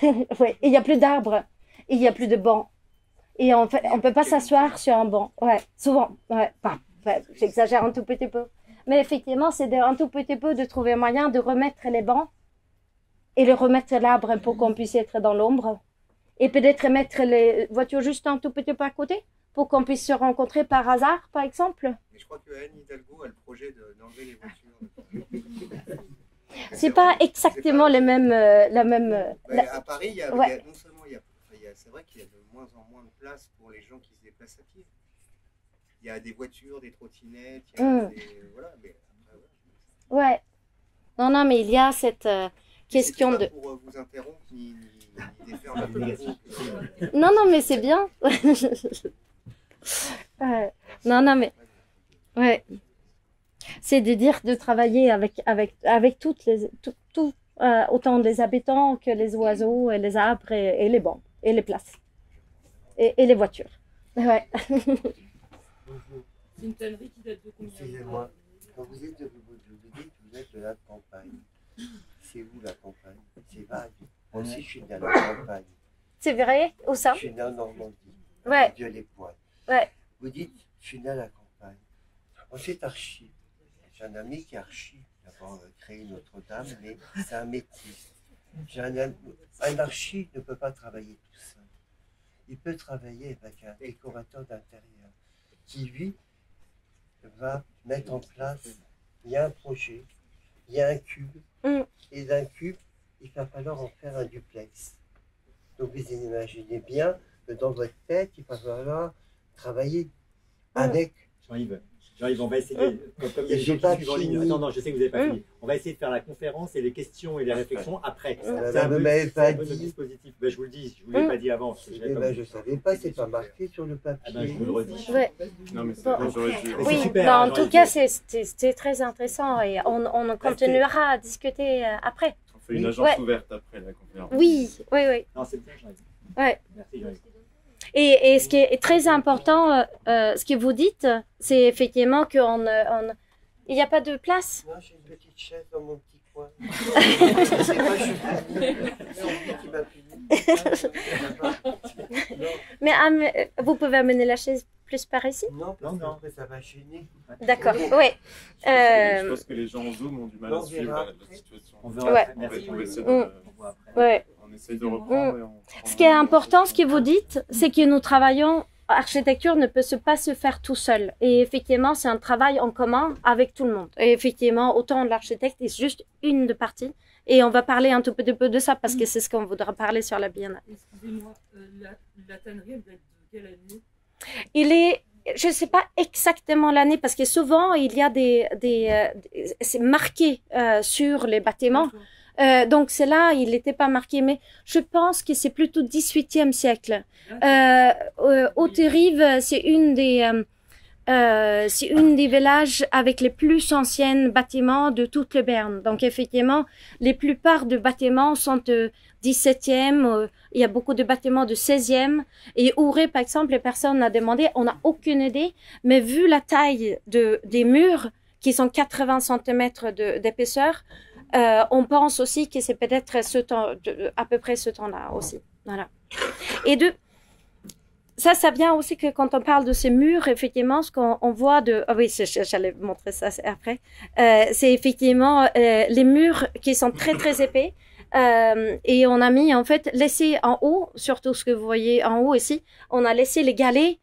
Oui, il n'y a plus d'arbres. Il n'y a plus de bancs. Et on ne peut pas s'asseoir sur un banc. Ouais, souvent. Ouais, j'exagère un tout petit peu. Mais effectivement, c'est un tout petit peu de trouver un moyen de remettre les bancs et de remettre l'arbre pour qu'on puisse être dans l'ombre. Et peut-être mettre les voitures juste un tout petit peu à côté pour qu'on puisse se rencontrer par hasard, par exemple. Mais je crois que Anne Hidalgo a le projet d'enlever les voitures. C'est pas exactement la même. À Paris, il y a, non seulement c'est vrai qu'il y a de moins en moins de place pour les gens qui se déplacent à pied. Il y a des voitures, des trottinettes, il y a voilà, mais après, voilà. Ouais. Non, mais il y a cette question pas de... pour vous interrompre, ni défaire le propos. Non, mais c'est bien. Non, mais... Ouais. C'est de dire de travailler avec toutes autant les habitants que les oiseaux et les arbres et les bancs et les places et les voitures. Ouais. C'est une tannerie qui date de combien? Excusez-moi, quand vous êtes vous êtes de la campagne. C'est où la campagne? C'est vague. Moi aussi, je suis dans la campagne. C'est vrai? Où ça? Je suis né en Normandie. Ouais. Dieu-les-Poils. Ouais. Vous dites, je suis né à la campagne. Ensuite, archi. J'ai un ami qui est archi. D'abord créé Notre-Dame, mais c'est un métier. Un archi ne peut pas travailler tout seul. Il peut travailler avec un décorateur d'intérieur qui, lui, va mettre en place, il y a un projet, il y a un cube, et d'un cube, il va falloir en faire un duplex. Donc vous imaginez bien que dans votre tête, il va falloir travailler avec... Jean-Yves, on va essayer, comme il y a des gens qui suivent en ligne. Attends, non, je sais que vous n'avez pas fini. On va essayer de faire la conférence et les questions et les réflexions après. C'est un peu notre dispositif. Ben, je vous le dis, je ne vous l'ai pas dit avant. Je ne savais pas, c'est pas marqué sur le papier. Ah ben, je vous le redis. Ouais. Non, mais c'est bon, j'aurais dû. Oui, super, en tout cas, c'était très intéressant et on continuera à discuter après. On fait une agence ouverte après la conférence. Oui. Non, c'est bien, Jean-Yves. Ouais. Merci, Jean-Yves. Et ce qui est très important, ce que vous dites, c'est effectivement qu'il n'y a pas de place. Non, j'ai une petite chaise dans mon petit coin. C'est pas qui m'a puni. Mais vous pouvez amener la chaise plus par ici? Non, parce qu'après ça va gêner. D'accord, oui. Je pense que les gens en Zoom ont du mal à suivre la situation. On verra. Ouais. Merci. On va essayer Ouais. on essaye de reprendre. Et on Ce qui est important, ce que vous dites, c'est que nous travaillons, l'architecture ne peut pas se faire tout seul. Et effectivement, c'est un travail en commun avec tout le monde. Et effectivement, autant l'architecte est juste une de partie. Et on va parler un tout petit peu de ça parce que c'est ce qu'on voudra parler sur la Biennale. Excusez-moi, la tannerie, elle date de quelle année? Je ne sais pas exactement l'année parce que souvent il y a c'est marqué sur les bâtiments. Donc c'est là, il n'était pas marqué, mais je pense que c'est plutôt 18e siècle. Haute-Rive, c'est une des villages avec les plus anciens bâtiments de toute le Béarn. Donc effectivement, les plupart des bâtiments sont 17e, il y a beaucoup de bâtiments de 16e. Et Ouray, par exemple, les personnes ont demandé, on n'a aucune idée, mais vu la taille des murs, qui sont 80 cm d'épaisseur, on pense aussi que c'est peut-être à peu près ce temps-là aussi. Voilà. Et ça vient aussi que quand on parle de ces murs, effectivement, ce qu'on voit ah oui, j'allais montrer ça après, c'est effectivement les murs qui sont très, très épais. Et on a mis, en fait, laissé en haut, surtout ce que vous voyez en haut ici, on a laissé les galets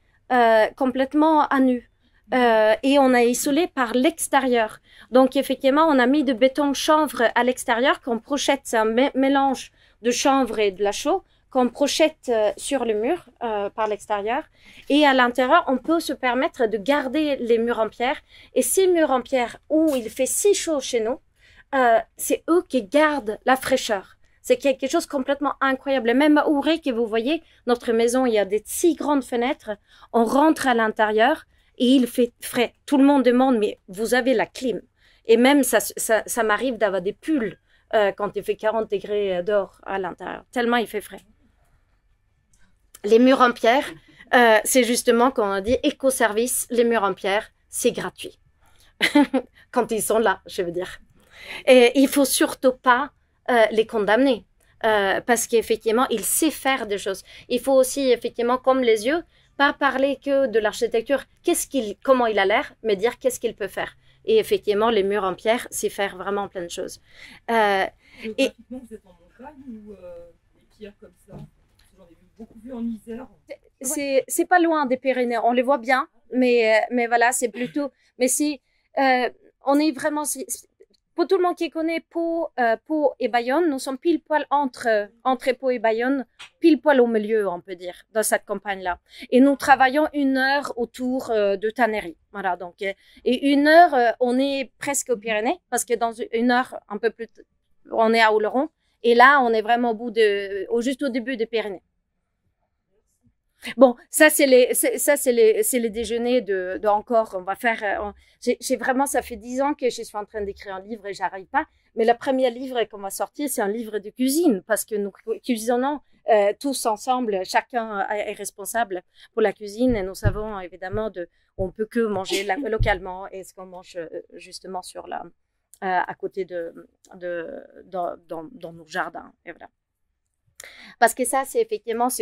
complètement à nu. Et on a isolé par l'extérieur. Donc, effectivement, on a mis de béton chanvre à l'extérieur qu'on projette. C'est un mélange de chanvre et de la chaux qu'on projette sur le mur par l'extérieur. Et à l'intérieur, on peut se permettre de garder les murs en pierre. Et ces murs en pierre, où il fait si chaud chez nous, c'est eux qui gardent la fraîcheur. C'est quelque chose de complètement incroyable. Même à Ouray, que vous voyez, notre maison, il y a des si grandes fenêtres. On rentre à l'intérieur et il fait frais. Tout le monde demande, mais vous avez la clim. Et même, ça m'arrive d'avoir des pulls quand il fait 40 degrés dehors à l'intérieur. Tellement il fait frais. Les murs en pierre, c'est justement quand on dit éco-service, les murs en pierre, c'est gratuit. Quand ils sont là, je veux dire. Et il faut surtout pas les condamner parce qu'effectivement, il sait faire des choses. Il faut aussi, effectivement, comme les yeux, pas parler que de l'architecture, comment il a l'air, mais dire qu'est-ce qu'il peut faire. Et effectivement, les murs en pierre, c'est faire vraiment plein de choses. Et vous êtes en montagne ou des pierres comme ça? J'en ai beaucoup vu en Isère. C'est pas loin des Pyrénées, on les voit bien, mais voilà, c'est plutôt. Mais si on est vraiment. Pour tout le monde qui connaît Pau et Bayonne, nous sommes pile poil entre Pau et Bayonne, pile poil au milieu, on peut dire, dans cette campagne-là. Et nous travaillons 1 heure autour de Tannery. Voilà, donc, et 1 heure, on est presque aux Pyrénées, parce que dans 1 heure, un peu plus, on est à Oloron. Et là, on est vraiment juste au début des Pyrénées. Bon, ça c'est les déjeuners de encore. On va faire. J'ai vraiment, ça fait 10 ans que je suis en train d'écrire un livre et j'arrive pas. Mais le premier livre qu'on va sortir, c'est un livre de cuisine parce que nous cuisinons tous ensemble. Chacun est responsable pour la cuisine et nous savons évidemment on peut que manger localement et ce qu'on mange justement à côté dans nos jardins. Et voilà. Parce que ça, c'est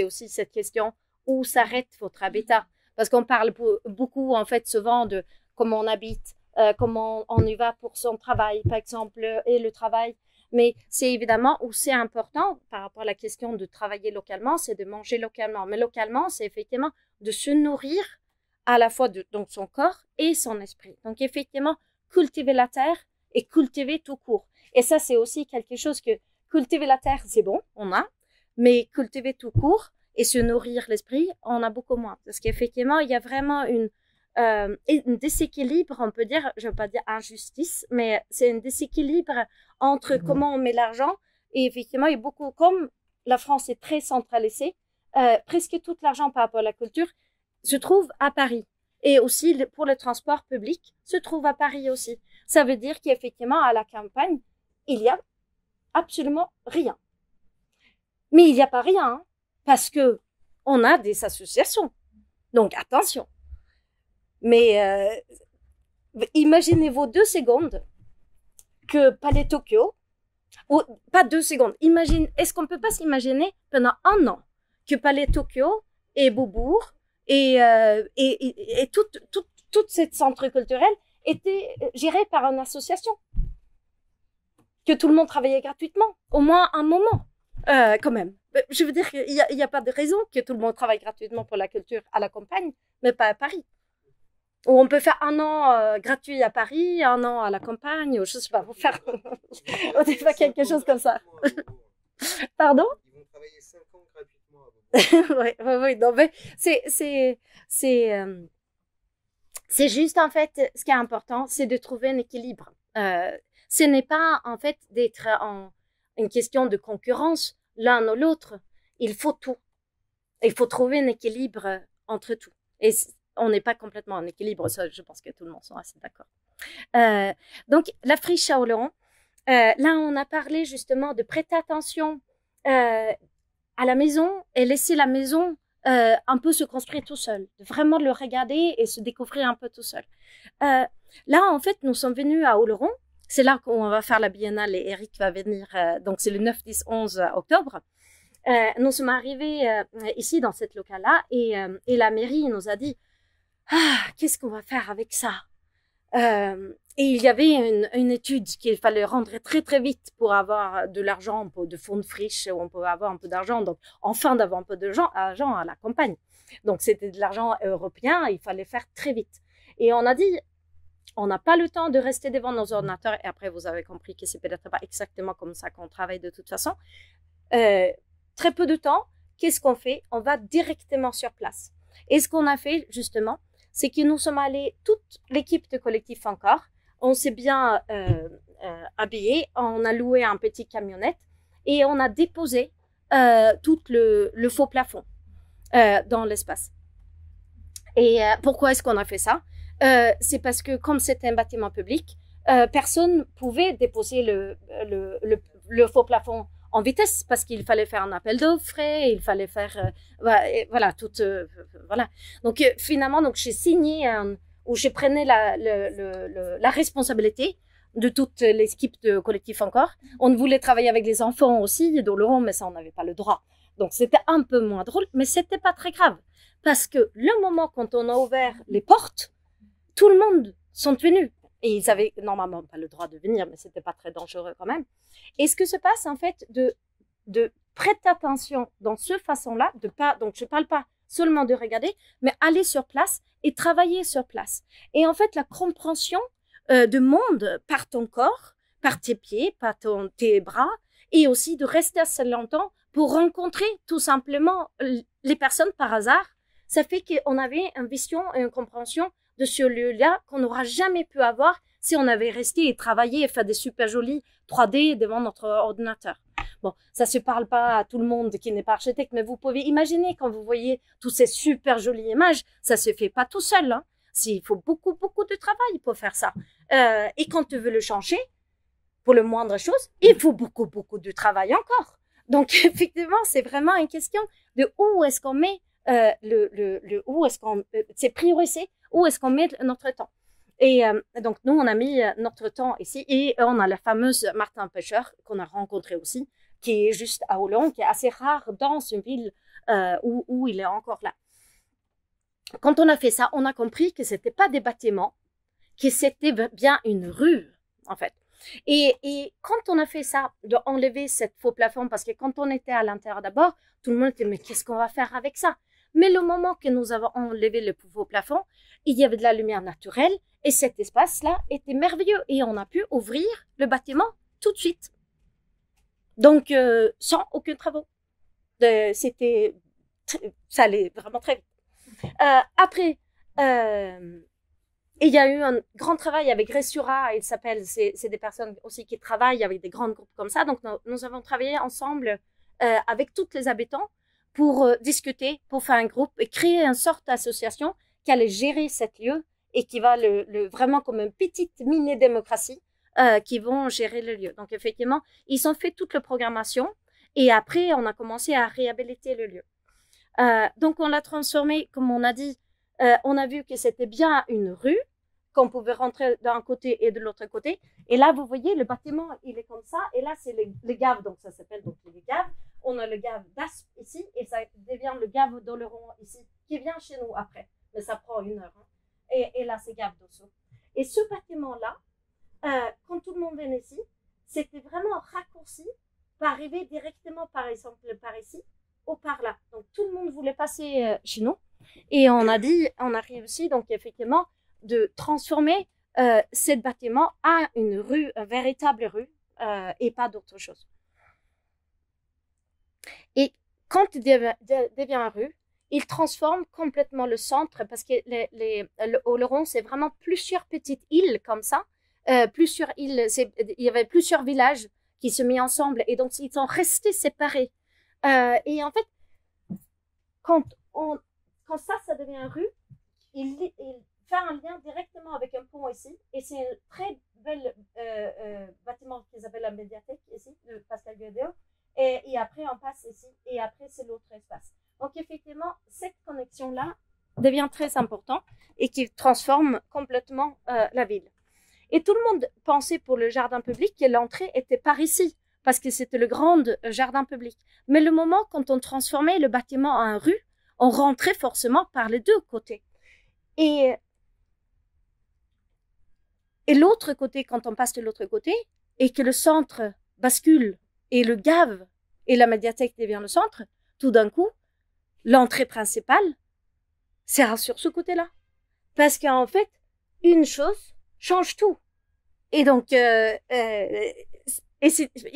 aussi cette question. Où s'arrête votre habitat? Parce qu'on parle beaucoup, en fait, souvent de comment on habite, comment on y va pour son travail, par exemple, et le travail. Mais c'est évidemment où c'est important par rapport à la question de travailler localement, c'est de manger localement. Mais localement, c'est effectivement de se nourrir à la fois donc son corps et son esprit. Donc, effectivement, cultiver la terre et cultiver tout court. Et ça, c'est aussi quelque chose que cultiver la terre, c'est bon, on a, mais cultiver tout court, et se nourrir l'esprit, on a beaucoup moins. Parce qu'effectivement, il y a vraiment un déséquilibre, on peut dire, je ne veux pas dire injustice, mais c'est un déséquilibre entre comment on met l'argent. Et effectivement, il y a beaucoup, comme la France est très centralisée, presque tout l'argent par rapport à la culture se trouve à Paris. Et aussi, pour le transport public, se trouve à Paris aussi. Ça veut dire qu'effectivement, à la campagne, il n'y a absolument rien. Mais il n'y a pas rien, hein. Parce que on a des associations. Donc, attention. Mais imaginez-vous 2 secondes que Palais Tokyo, ou pas 2 secondes, est-ce qu'on ne peut pas s'imaginer pendant 1 an que Palais Tokyo et Beaubourg et toute cette centre culturel était géré par une association, que tout le monde travaillait gratuitement, au moins un moment, quand même. Je veux dire qu'il n'y a pas de raison que tout le monde travaille gratuitement pour la culture à la campagne, mais pas à Paris. Ou on peut faire 1 an gratuit à Paris, 1 an à la campagne, ou je sais pas, pour faire quelque chose comme ça. Pardon? Ils vont travailler 5 ans gratuitement à Beaubourg. Oui, non, mais c'est juste, en fait, ce qui est important, c'est de trouver un équilibre. Ce n'est pas, en fait, d'être en une question de concurrence l'un ou l'autre. Il faut tout. Il faut trouver un équilibre entre tout. Et on n'est pas complètement en équilibre, ça, je pense que tout le monde sont assez d'accord. Donc, la friche Shaolong, là, on a parlé justement de prêter attention à la maison et laisser la maison un peu se construire tout seul, de vraiment le regarder et se découvrir un peu tout seul. Là, en fait, nous sommes venus à Oloron. C'est là qu'on va faire la biennale et Eric va venir. Donc, c'est le 9, 10, 11 octobre. Nous sommes arrivés ici dans cette local-là et la mairie nous a dit « Ah, qu'est-ce qu'on va faire avec ça ?» Et il y avait une étude qu'il fallait rendre très très vite pour avoir de l'argent, de fonds de friche où on pouvait avoir un peu d'argent. Donc, enfin d'avoir un peu d'argent à la campagne. Donc, c'était de l'argent européen, il fallait faire très vite. Et on a dit, on n'a pas le temps de rester devant nos ordinateurs. Et après, vous avez compris que c'est peut-être pas exactement comme ça qu'on travaille de toute façon. Très peu de temps, qu'est-ce qu'on fait? On va directement sur place. Et ce qu'on a fait, justement, c'est que nous sommes allés, toute l'équipe de collectif encore, on s'est bien habillés, on a loué un petit camionnette et on a déposé tout le faux plafond dans l'espace. Et pourquoi est-ce qu'on a fait ça? C'est parce que comme c'était un bâtiment public, personne pouvait déposer le faux plafond en vitesse parce qu'il fallait faire un appel d'offres, il fallait faire voilà toute voilà. Donc finalement donc j'ai signé où je prenais la responsabilité de toute l'équipe de collectif encore. On voulait travailler avec les enfants aussi d'Oloron, mais ça on n'avait pas le droit. Donc c'était un peu moins drôle, mais c'était pas très grave parce que le moment quand on a ouvert les portes, tout le monde sont venus. Et ils avaient normalement pas le droit de venir, mais c'était pas très dangereux quand même. Et ce que se passe, en fait, de prêter attention dans ce façon-là, donc je parle pas seulement de regarder, mais aller sur place et travailler sur place. Et en fait, la compréhension du monde par ton corps, par tes pieds, par tes bras, et aussi de rester assez longtemps pour rencontrer tout simplement les personnes par hasard, ça fait qu'on avait une vision et une compréhension de ce lieu-là qu'on n'aura jamais pu avoir si on avait resté et travaillé et fait des super jolis 3D devant notre ordinateur. Bon, ça se parle pas à tout le monde qui n'est pas architecte, mais vous pouvez imaginer quand vous voyez toutes ces super jolies images, ça se fait pas tout seul, hein. Il faut beaucoup, beaucoup de travail pour faire ça. Et quand tu veux le changer, pour le moindre chose, il faut beaucoup, beaucoup de travail encore. Donc, effectivement, c'est vraiment une question de où est-ce qu'on met où est-ce qu'on, c'est priorisé, où est-ce qu'on met notre temps. Et donc, nous, on a mis notre temps ici et on a la fameuse Martin Pêcheur qu'on a rencontré aussi, qui est juste à Oloron, qui est assez rare dans une ville où il est encore là. Quand on a fait ça, on a compris que c'était pas des bâtiments, que c'était bien une rue, en fait. Et quand on a fait ça, de enlever cette faux plafond, parce que quand on était à l'intérieur d'abord, tout le monde était, mais qu'est-ce qu'on va faire avec ça? Mais le moment que nous avons enlevé le faux plafond, il y avait de la lumière naturelle et cet espace-là était merveilleux et on a pu ouvrir le bâtiment tout de suite. Donc, sans aucun travaux. Ça allait vraiment très vite. Après, il y a eu un grand travail avec Ressura, il s'appelle, c'est des personnes aussi qui travaillent avec des grands groupes comme ça. Donc, nous avons travaillé ensemble avec tous les habitants pour discuter, pour faire un groupe et créer une sorte d'association qui allait gérer cet lieu et qui va vraiment comme une petite mini-démocratie qui vont gérer le lieu. Donc, effectivement, ils ont fait toute la programmation et après, on a commencé à réhabiliter le lieu. Donc, on l'a transformé, comme on a dit, on a vu que c'était bien une rue, qu'on pouvait rentrer d'un côté et de l'autre côté. Et là, vous voyez, le bâtiment, il est comme ça. Et là, c'est le Gave, donc ça s'appelle donc le Gave. On a le Gave d'Aspe ici, et ça devient le Gave d'Oleron ici, qui vient chez nous après. Mais ça prend 1 heure. Hein. Et là, c'est Gave d'Ossau. Et ce bâtiment-là, quand tout le monde venait ici, c'était vraiment raccourci pour arriver directement, par exemple, par ici ou par là. Donc, tout le monde voulait passer chez nous. Et on a dit, on a réussi, donc, effectivement, de transformer ce bâtiment à une rue, une véritable rue, et pas d'autre chose. Et quand il devient une rue, il transforme complètement le centre, parce que Oloron, c'est vraiment plusieurs petites îles comme ça, plusieurs îles, il y avait plusieurs villages qui se mis ensemble, et donc ils sont restés séparés. Et en fait, quand ça devient une rue, il fait un lien directement avec un pont ici, et c'est un très bel bâtiment qui s'appelle la médiathèque ici, de Pascal Guédéo, et après on passe ici, et après c'est l'autre espace. Donc effectivement, cette connexion-là devient très importante et qui transforme complètement la ville. Et tout le monde pensait pour le jardin public que l'entrée était par ici, parce que c'était le grand jardin public. Mais le moment quand on transformait le bâtiment en rue, on rentrait forcément par les deux côtés. Et l'autre côté, quand on passe de l'autre côté, et que le centre bascule, et le Gave et la médiathèque devient le centre, tout d'un coup, l'entrée principale sera sur ce côté-là. Parce qu'en fait, une chose change tout. Et donc, il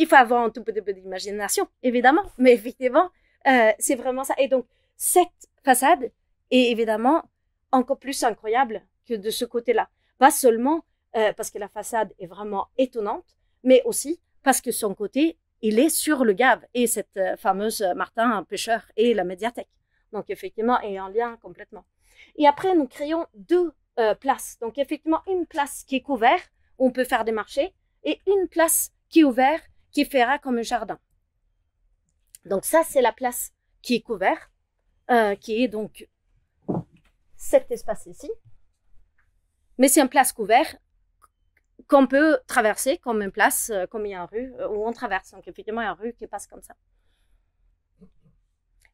faut avoir un tout petit peu d'imagination, évidemment, mais effectivement, c'est vraiment ça. Et donc, cette façade est évidemment encore plus incroyable que de ce côté-là. Pas seulement parce que la façade est vraiment étonnante, mais aussi parce que son côté, il est sur le Gave et cette fameuse Martin Pêcheur et la médiathèque. Donc, effectivement, est en lien complètement. Et après, nous créons 2 places. Donc, effectivement, une place qui est couverte, où on peut faire des marchés, et une place qui est ouverte, qui fera comme un jardin. Donc, ça, c'est la place qui est couverte, qui est donc cet espace ici. Mais c'est une place couverte qu'on peut traverser comme une place, comme il y a une rue où on traverse. Donc, effectivement, il y a une rue qui passe comme ça.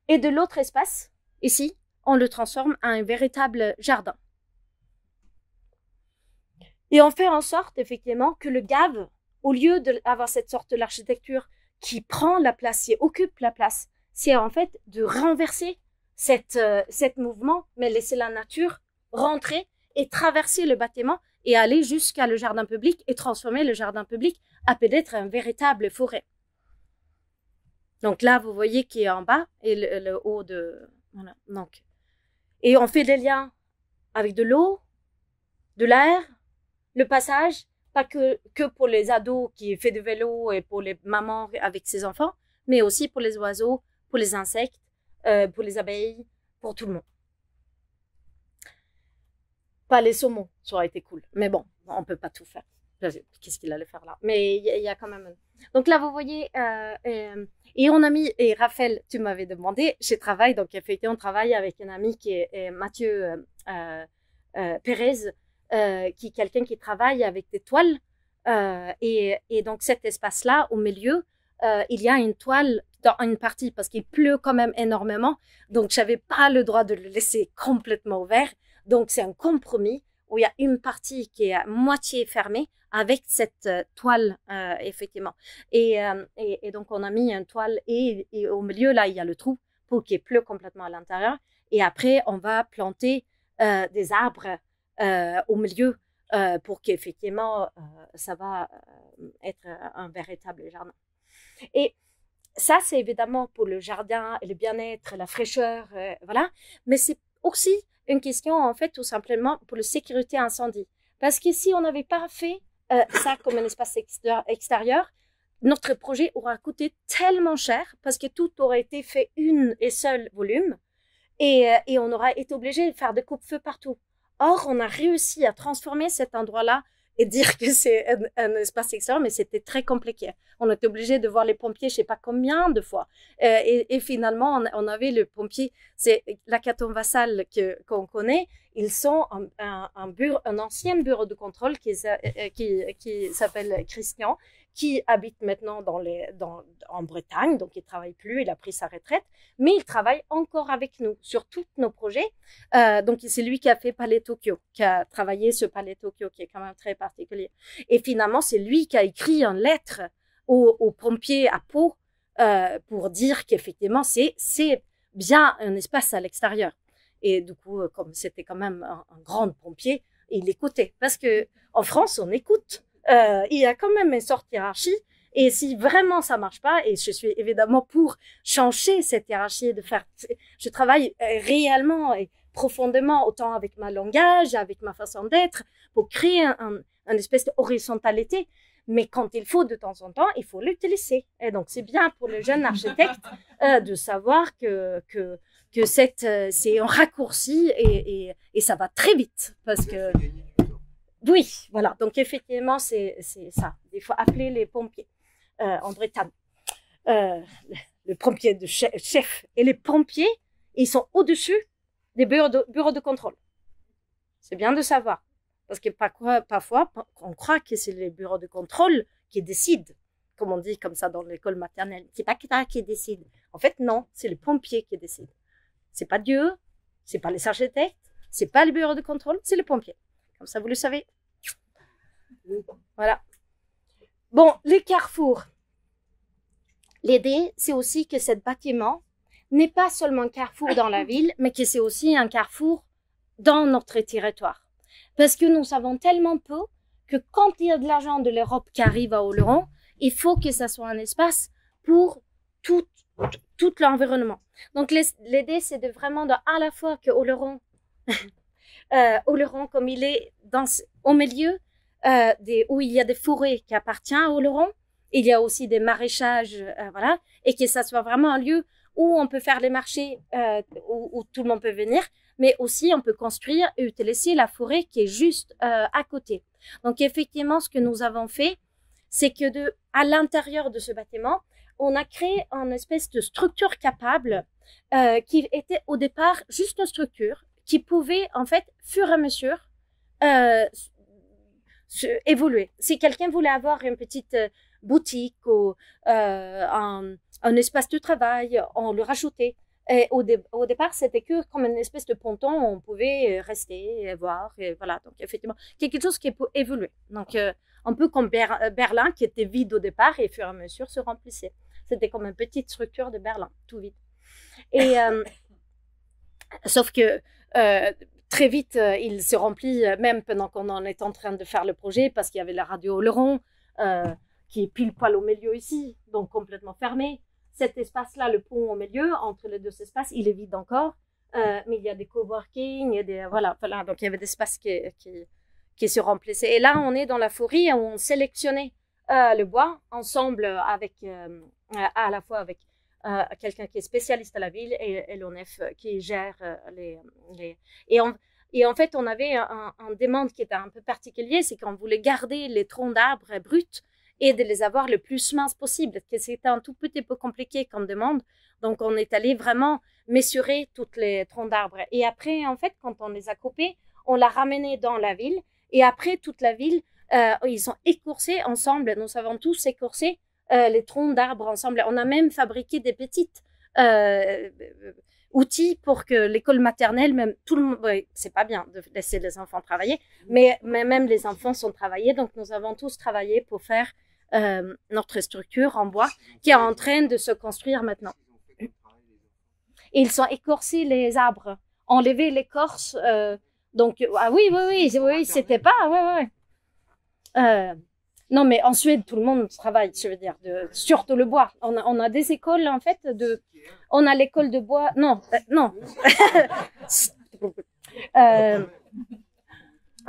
Et de l'autre espace, ici, on le transforme en un véritable jardin. Et on fait en sorte, effectivement, que le Gave, au lieu d'avoir cette sorte d'architecture qui prend la place, qui occupe la place, c'est en fait de renverser cet mouvement, mais laisser la nature rentrer et traverser le bâtiment et aller jusqu'à le jardin public et transformer le jardin public à peut-être une véritable forêt. Donc là, vous voyez qui est en bas et le haut de... Voilà. Donc, et on fait des liens avec de l'eau, de l'air, le passage, pas que pour les ados qui font du vélo et pour les mamans avec ses enfants, mais aussi pour les oiseaux, pour les insectes, pour les abeilles, pour tout le monde. Pas les saumons, ça aurait été cool. Mais bon, on peut pas tout faire. Qu'est-ce qu'il allait faire là? Mais il y a quand même... Donc là, vous voyez, et on a mis, et Raphaël, tu m'avais demandé, je travaille, donc effectivement, on travaille avec un ami qui est Mathieu Pérez, qui est quelqu'un qui travaille avec des toiles. Et donc cet espace-là, au milieu, il y a une toile dans une partie, parce qu'il pleut quand même énormément. Donc, je n'avais pas le droit de le laisser complètement ouvert. Donc, c'est un compromis où il y a une partie qui est à moitié fermée avec cette toile, effectivement. Et donc, on a mis une toile et au milieu, là, il y a le trou pour qu'il pleut complètement à l'intérieur. Et après, on va planter des arbres au milieu pour qu'effectivement, ça va être un véritable jardin. Et ça, c'est évidemment pour le jardin, le bien-être, la fraîcheur, voilà. Mais c'est aussi une question, en fait, tout simplement pour la sécurité incendie. Parce que si on n'avait pas fait ça comme un espace extérieur, notre projet aura coûté tellement cher parce que tout aurait été fait une et seul volume et on aurait été obligé de faire des coupe-feux partout. Or, on a réussi à transformer cet endroit-là et dire que c'est un espace extérieur, mais c'était très compliqué. On était obligé de voir les pompiers, je sais pas combien de fois. Et finalement, on avait le pompier, c'est l'Hackathon Vassal qu'on connaît. Ils sont un ancien bureau de contrôle qui s'appelle Christian, qui habite maintenant en Bretagne, donc il travaille plus, il a pris sa retraite, mais il travaille encore avec nous sur tous nos projets. Donc c'est lui qui a fait Palais Tokyo, qui a travaillé ce Palais Tokyo, qui est quand même très particulier. Et finalement, c'est lui qui a écrit une lettre aux pompiers à Pau pour dire qu'effectivement, c'est bien un espace à l'extérieur. Et du coup, comme c'était quand même un grand pompier, il écoutait. Parce que en France, on écoute. Il y a quand même une sorte de hiérarchie. Et si vraiment ça marche pas, et je suis évidemment pour changer cette hiérarchie, je travaille réellement et profondément, autant avec ma langage, avec ma façon d'être, pour créer une espèce d'horizontalité. Mais quand il faut de temps en temps, il faut l'utiliser. Et donc, c'est bien pour le jeune architecte de savoir que c'est un raccourci et ça va très vite. Parce que, oui, voilà. Donc, effectivement, c'est ça. Il faut appeler les pompiers en Bretagne. Le pompier de chef et les pompiers, ils sont au-dessus des bureaux de contrôle. C'est bien de savoir. Parce que parfois, on croit que c'est les bureaux de contrôle qui décident, comme on dit comme ça dans l'école maternelle. C'est pas quelqu'un qui décide. En fait, non, c'est le pompier qui décide. C'est pas Dieu, c'est pas les architectes, c'est pas le bureau de contrôle, c'est le pompier. Comme ça, vous le savez. Voilà. Bon, les carrefours. L'idée, c'est aussi que ce bâtiment n'est pas seulement un carrefour dans la ville, mais que c'est aussi un carrefour dans notre territoire. Parce que nous savons tellement peu que quand il y a de l'argent de l'Europe qui arrive à Oloron, il faut que ça soit un espace pour tout l'environnement. Donc, l'idée, c'est de vraiment à la fois que Oloron, comme il est au milieu où il y a des forêts qui appartiennent à Oloron, il y a aussi des maraîchages, voilà, et que ça soit vraiment un lieu où on peut faire les marchés, où tout le monde peut venir, mais aussi on peut construire et utiliser la forêt qui est juste à côté. Donc effectivement, ce que nous avons fait, c'est que à l'intérieur de ce bâtiment, on a créé une espèce de structure capable qui était au départ juste une structure qui pouvait en fait, fur et à mesure, évoluer. Si quelqu'un voulait avoir une petite boutique ou un espace de travail, on le rajoutait. Et au départ, c'était que comme une espèce de ponton, on pouvait rester et voir. Et voilà, donc effectivement, quelque chose qui peut évoluer. Donc, un peu comme Berlin, qui était vide au départ et au fur et à mesure se remplissait. C'était comme une petite structure de Berlin, tout vide. Et sauf que très vite, il se remplit, même pendant qu'on en est en train de faire le projet, parce qu'il y avait la radio Oloron, qui est pile poil au milieu ici, donc complètement fermé. Cet espace-là, le pont au milieu, entre les deux espaces, il est vide encore, mais il y a des coworking, voilà, donc il y avait des espaces qui se remplissaient. Et là, on est dans la forêt où on sélectionnait le bois ensemble avec, à la fois avec quelqu'un qui est spécialiste à la ville et l'ONEF qui gère et en fait, on avait un demande qui était un peu particulier, c'est qu'on voulait garder les troncs d'arbres bruts et de les avoir le plus minces possible, que c'était un tout petit peu compliqué comme demande. Donc, on est allé vraiment mesurer tous les troncs d'arbres. Et après, en fait, quand on les a coupés, on l'a ramené dans la ville. Et après, toute la ville, ils ont écorcé ensemble. Nous avons tous écorcé les troncs d'arbres ensemble. On a même fabriqué des petites outils pour que l'école maternelle, même tout le monde, ouais, c'est pas bien de laisser les enfants travailler, mais même les enfants sont travaillés. Donc, nous avons tous travaillé pour faire notre structure en bois qui est en train de se construire maintenant. Ils sont écorcés les arbres, enlever l'écorce. Donc, ah oui, c'était pas, non, mais en Suède, tout le monde travaille, je veux dire, surtout le bois. On a des écoles, en fait, on a l'école de bois, non.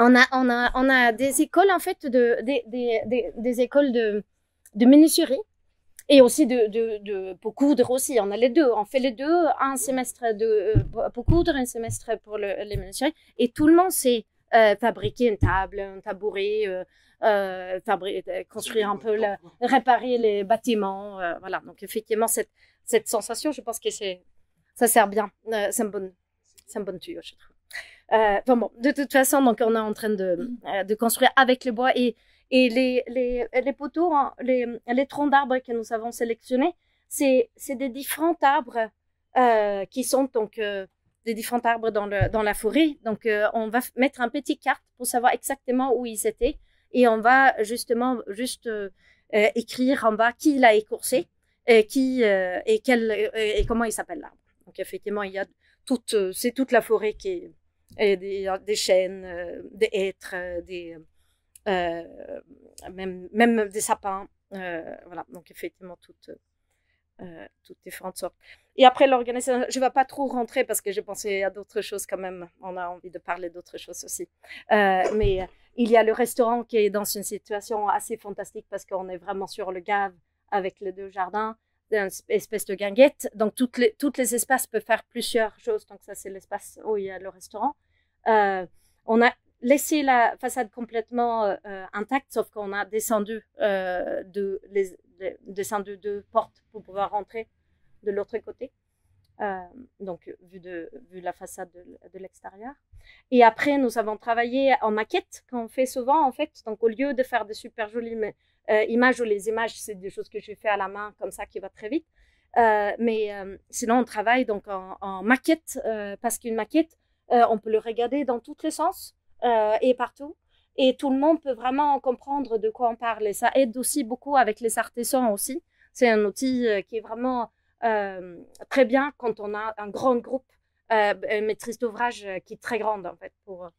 On a des écoles, en fait, des écoles de menuiserie et aussi pour coudre aussi. On a les deux. On fait les deux, un semestre pour coudre, un semestre pour les menuiseries. Et tout le monde s'est fabriquer une table, un tabouret, construire un peu, réparer les bâtiments. Voilà. Donc, effectivement, cette sensation, je pense que ça sert bien. C'est une bonne tuyau, je trouve. Bon, de toute façon, donc, on est en train de construire avec le bois et les poteaux, hein, les troncs d'arbres que nous avons sélectionnés, c'est des différents arbres qui sont donc des différents arbres dans la forêt. Donc, on va mettre un petit carte pour savoir exactement où ils étaient et on va justement écrire en bas qui l'a écorcé et comment il s'appelle l'arbre. Donc, effectivement, il y a c'est toute la forêt qui est des chênes, des hêtres, même des sapins. Voilà, donc effectivement, toutes différentes sortes. Et après l'organisation, je ne vais pas trop rentrer parce que je pensais à d'autres choses quand même. On a envie de parler d'autres choses aussi. Mais il y a le restaurant qui est dans une situation assez fantastique parce qu'on est vraiment sur le Gave avec les 2 jardins, une espèce de guinguette. Donc, toutes les espaces peuvent faire plusieurs choses. Donc, ça, c'est l'espace où il y a le restaurant. On a laissé la façade complètement intacte, sauf qu'on a descendu descendu 2 portes pour pouvoir rentrer de l'autre côté. Donc, vu la façade de l'extérieur. Et après, nous avons travaillé en maquette, qu'on fait souvent, en fait. Donc, au lieu de faire de super jolies images, ou les images, c'est des choses que je fais à la main, comme ça, qui va très vite. Mais sinon, on travaille donc en maquette, parce qu'une maquette, on peut le regarder dans tous les sens et partout. Et tout le monde peut vraiment comprendre de quoi on parle. Et ça aide aussi beaucoup avec les artisans aussi. C'est un outil qui est vraiment très bien quand on a un grand groupe, une maîtrise d'ouvrage qui est très grande en fait pour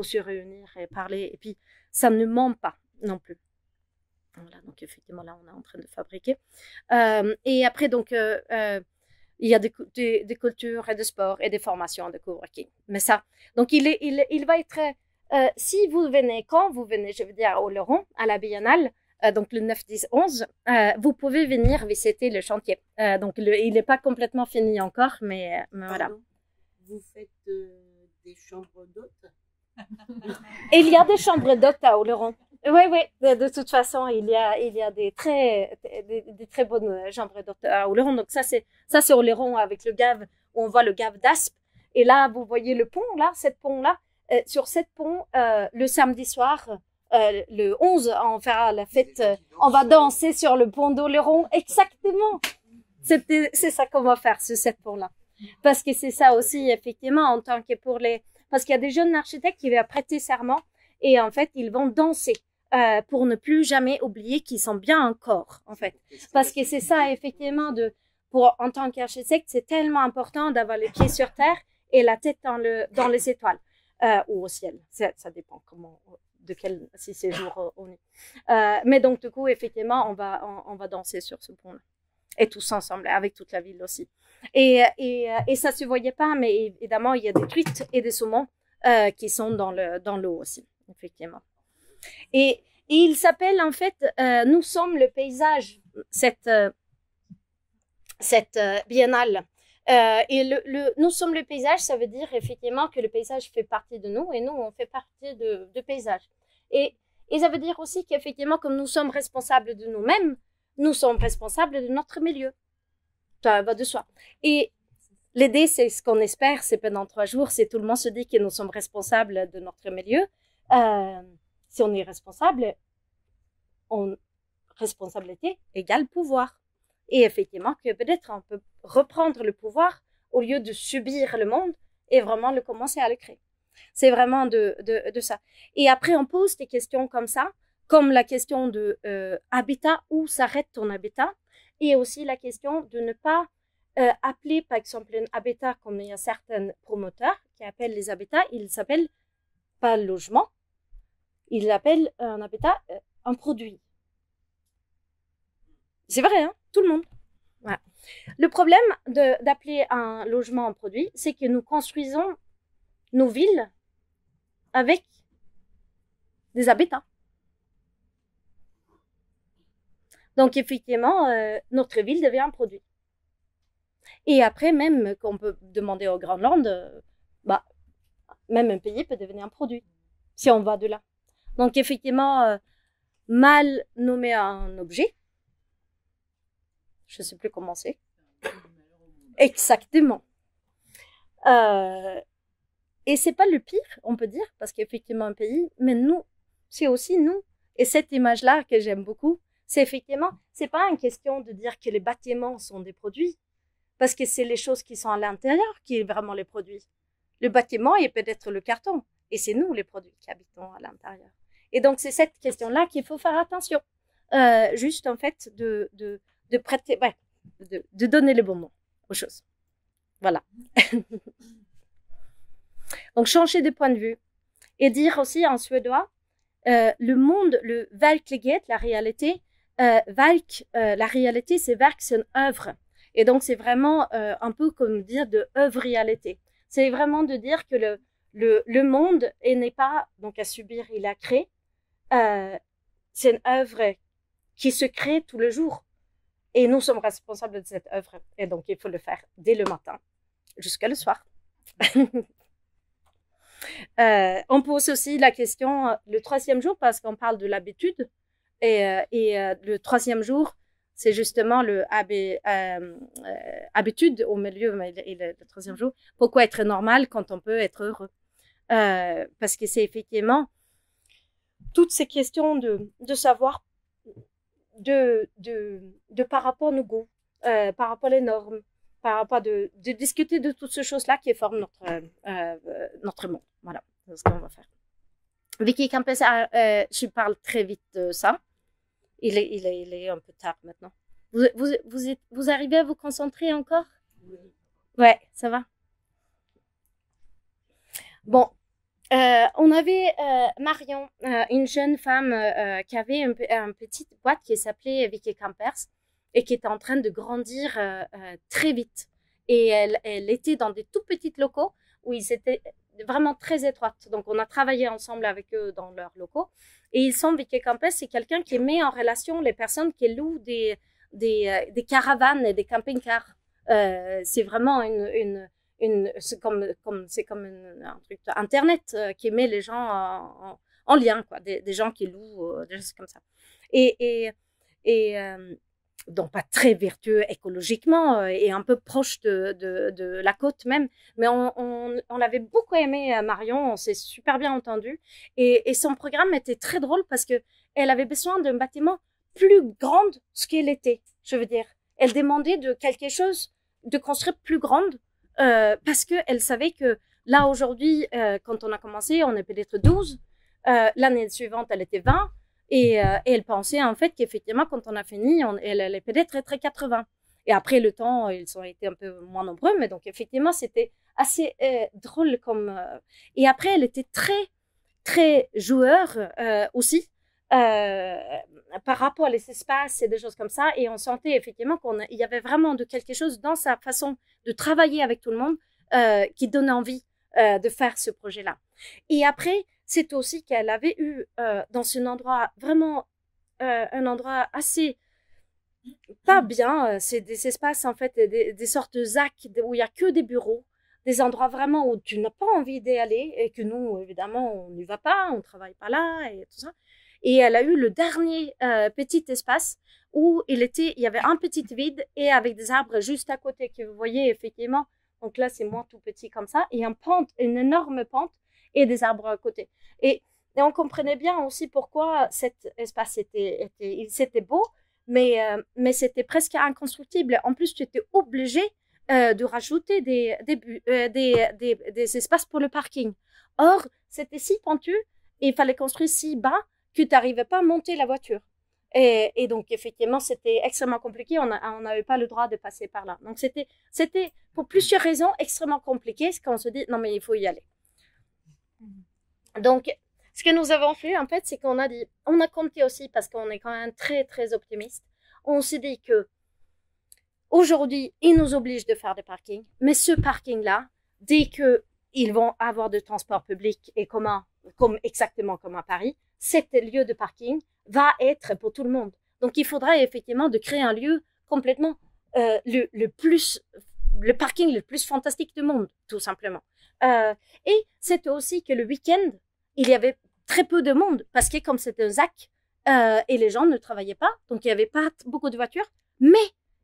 se réunir et parler. Et puis, ça ne ment pas non plus. Voilà, donc effectivement, là, on est en train de fabriquer. Et après, donc, il y a des cultures et des sports et des formations de coworking. Mais ça, donc, il va être... si vous venez, quand vous venez, je veux dire, au Laurent, à la Biennale, donc le 9, 10, 11, vous pouvez venir visiter le chantier. Donc, il n'est pas complètement fini encore, mais voilà. Vous faites des chambres d'hôtes? Il y a des chambres d'hôtes à Oloron. Oui, oui. De toute façon, il y a des très bonnes chambres d'hôtes à Oloron. Donc, ça, c'est Oloron avec le Gave, où on voit le Gave d'Aspe. Et là, vous voyez le pont, là, cette pont-là. Sur cette pont, le samedi soir, le 11, on fera la fête, on va danser sur le pont d'Oléron. Exactement. C'est ça qu'on va faire sur cette pont-là. Parce que c'est ça aussi, effectivement, en tant que parce qu'il y a des jeunes architectes qui vont prêter serment et en fait, ils vont danser pour ne plus jamais oublier qu'ils sont bien encore, en fait. Parce que c'est ça, effectivement, en tant qu'architecte, c'est tellement important d'avoir les pieds sur terre et la tête dans les étoiles. Ou au ciel, ça dépend si c'est jour ou nuit. Mais donc du coup, effectivement, on va danser sur ce pont-là et tous ensemble, avec toute la ville aussi. Et ça se voyait pas, mais évidemment, il y a des truites et des saumons qui sont dans l'eau aussi, effectivement. Et il s'appelle en fait, nous sommes le paysage, cette biennale. Et nous sommes le paysage, ça veut dire effectivement que le paysage fait partie de nous et nous, on fait partie de paysage. Et ça veut dire aussi qu'effectivement, comme nous sommes responsables de nous-mêmes, nous sommes responsables de notre milieu. Ça va de soi. Et l'idée, c'est ce qu'on espère, c'est pendant 3 jours, c'est tout le monde se dit que nous sommes responsables de notre milieu. Si on est responsable, responsabilité égale pouvoir. Et effectivement, que peut-être on peut reprendre le pouvoir au lieu de subir le monde et vraiment commencer à le créer. C'est vraiment de ça. Et après, on pose des questions comme ça, comme la question de habitat, où s'arrête ton habitat, et aussi la question de ne pas appeler, par exemple, un habitat comme il y a certains promoteurs qui appellent les habitats, ils s'appellent pas logement, ils appellent un habitat un produit. C'est vrai, hein? Tout le monde. Voilà. Le problème d'appeler un logement un produit, c'est que nous construisons nos villes avec des habitats. Donc, effectivement, notre ville devient un produit. Et après, même qu'on peut demander aux Groenland, même un pays peut devenir un produit, si on va de là. Donc, effectivement, mal nommer un objet, je ne sais plus comment c'est. Exactement. Et c'est pas le pire, on peut dire, parce qu'effectivement un pays, mais nous, c'est aussi nous. Et cette image-là que j'aime beaucoup, c'est effectivement, c'est pas une question de dire que les bâtiments sont des produits, parce que c'est les choses qui sont à l'intérieur qui est vraiment les produits. Le bâtiment est peut-être le carton, et c'est nous les produits qui habitons à l'intérieur. Et donc c'est cette question-là qu'il faut faire attention, juste en fait de prêter, ouais, de donner le bon nom aux choses. Voilà. Donc changer de point de vue et dire aussi en suédois le monde, le verklighet, la réalité, la réalité c'est verk, c'est une œuvre. Et donc c'est vraiment un peu comme dire de œuvre-réalité. C'est vraiment de dire que le monde n'est pas donc à subir, il a créé. C'est une œuvre qui se crée tous les jours. Et nous sommes responsables de cette œuvre. Et donc il faut le faire dès le matin jusqu'à le soir. On pose aussi la question le troisième jour parce qu'on parle de l'habitude et le troisième jour c'est justement le habitude au milieu et le troisième jour. Pourquoi être normal quand on peut être heureux? Parce que c'est effectivement toutes ces questions de savoir de par rapport à nos goûts, par rapport aux normes, par rapport de discuter de toutes ces choses-là qui forment notre monde. Voilà, c'est ce qu'on va faire. Vicky Campes, je parle très vite de ça. Il est un peu tard maintenant. Vous arrivez à vous concentrer encore? Ouais, ça va. Bon, on avait Marion, une jeune femme qui avait une petite boîte qui s'appelait Vicky Campers et qui était en train de grandir très vite. Et elle était dans des tout petits locaux où ils étaient vraiment très étroites. Donc, on a travaillé ensemble avec eux dans leurs locaux. Et ils sont, Vicky Campers, c'est quelqu'un qui met en relation les personnes qui louent des caravanes et des camping-cars. C'est vraiment c'est comme un truc internet qui met les gens en lien, quoi. Des gens qui louent, des choses comme ça. Donc pas très vertueux écologiquement et un peu proche de la côte même, mais on l'avait beaucoup aimé, Marion, on s'est super bien entendu et son programme était très drôle parce que elle avait besoin d'un bâtiment plus grand ce qu'elle était, je veux dire. Elle demandait de quelque chose de construire plus grande parce que elle savait que là aujourd'hui, quand on a commencé, on est peut-être 12, l'année suivante elle était 20. Et elle pensait en fait qu'effectivement, quand on a fini, elle allait peut-être être 80. Et après le temps, ils ont été un peu moins nombreux, mais donc effectivement, c'était assez drôle comme. Et après, elle était très, très joueur aussi par rapport à les espaces et des choses comme ça. Et on sentait effectivement qu'il y avait vraiment de quelque chose dans sa façon de travailler avec tout le monde qui donnait envie de faire ce projet-là. Et après, c'est aussi qu'elle avait eu dans un endroit vraiment un endroit assez pas bien, c'est des espaces en fait, des sortes de ZAC où il n'y a que des bureaux, des endroits vraiment où tu n'as pas envie d'y aller et que nous évidemment on n'y va pas, on ne travaille pas là et tout ça. Et elle a eu le dernier petit espace où il y avait un petit vide et avec des arbres juste à côté que vous voyez effectivement. Donc là c'est moins tout petit comme ça et une énorme pente et des arbres à côté. Et on comprenait bien aussi pourquoi cet espace c'était beau, mais c'était presque inconstructible. En plus, tu étais obligé de rajouter des espaces pour le parking. Or, c'était si pentu et il fallait construire si bas que tu n'arrivais pas à monter la voiture. Et donc, effectivement, c'était extrêmement compliqué. On n'avait pas le droit de passer par là. Donc, c'était pour plusieurs raisons extrêmement compliqué quand on se dit, non, mais il faut y aller. Donc, ce que nous avons fait, en fait, c'est qu'on a compté aussi, parce qu'on est quand même très, très optimiste. On s'est dit que aujourd'hui, ils nous obligent de faire des parkings. Mais ce parking-là, dès qu'ils vont avoir de transport public et exactement comme à Paris, cet lieu de parking va être pour tout le monde. Donc, il faudra effectivement de créer un lieu complètement le parking le plus fantastique du monde, tout simplement. Et c'était aussi que le week-end, il y avait très peu de monde parce que comme c'était un ZAC et les gens ne travaillaient pas, donc il n'y avait pas beaucoup de voitures, mais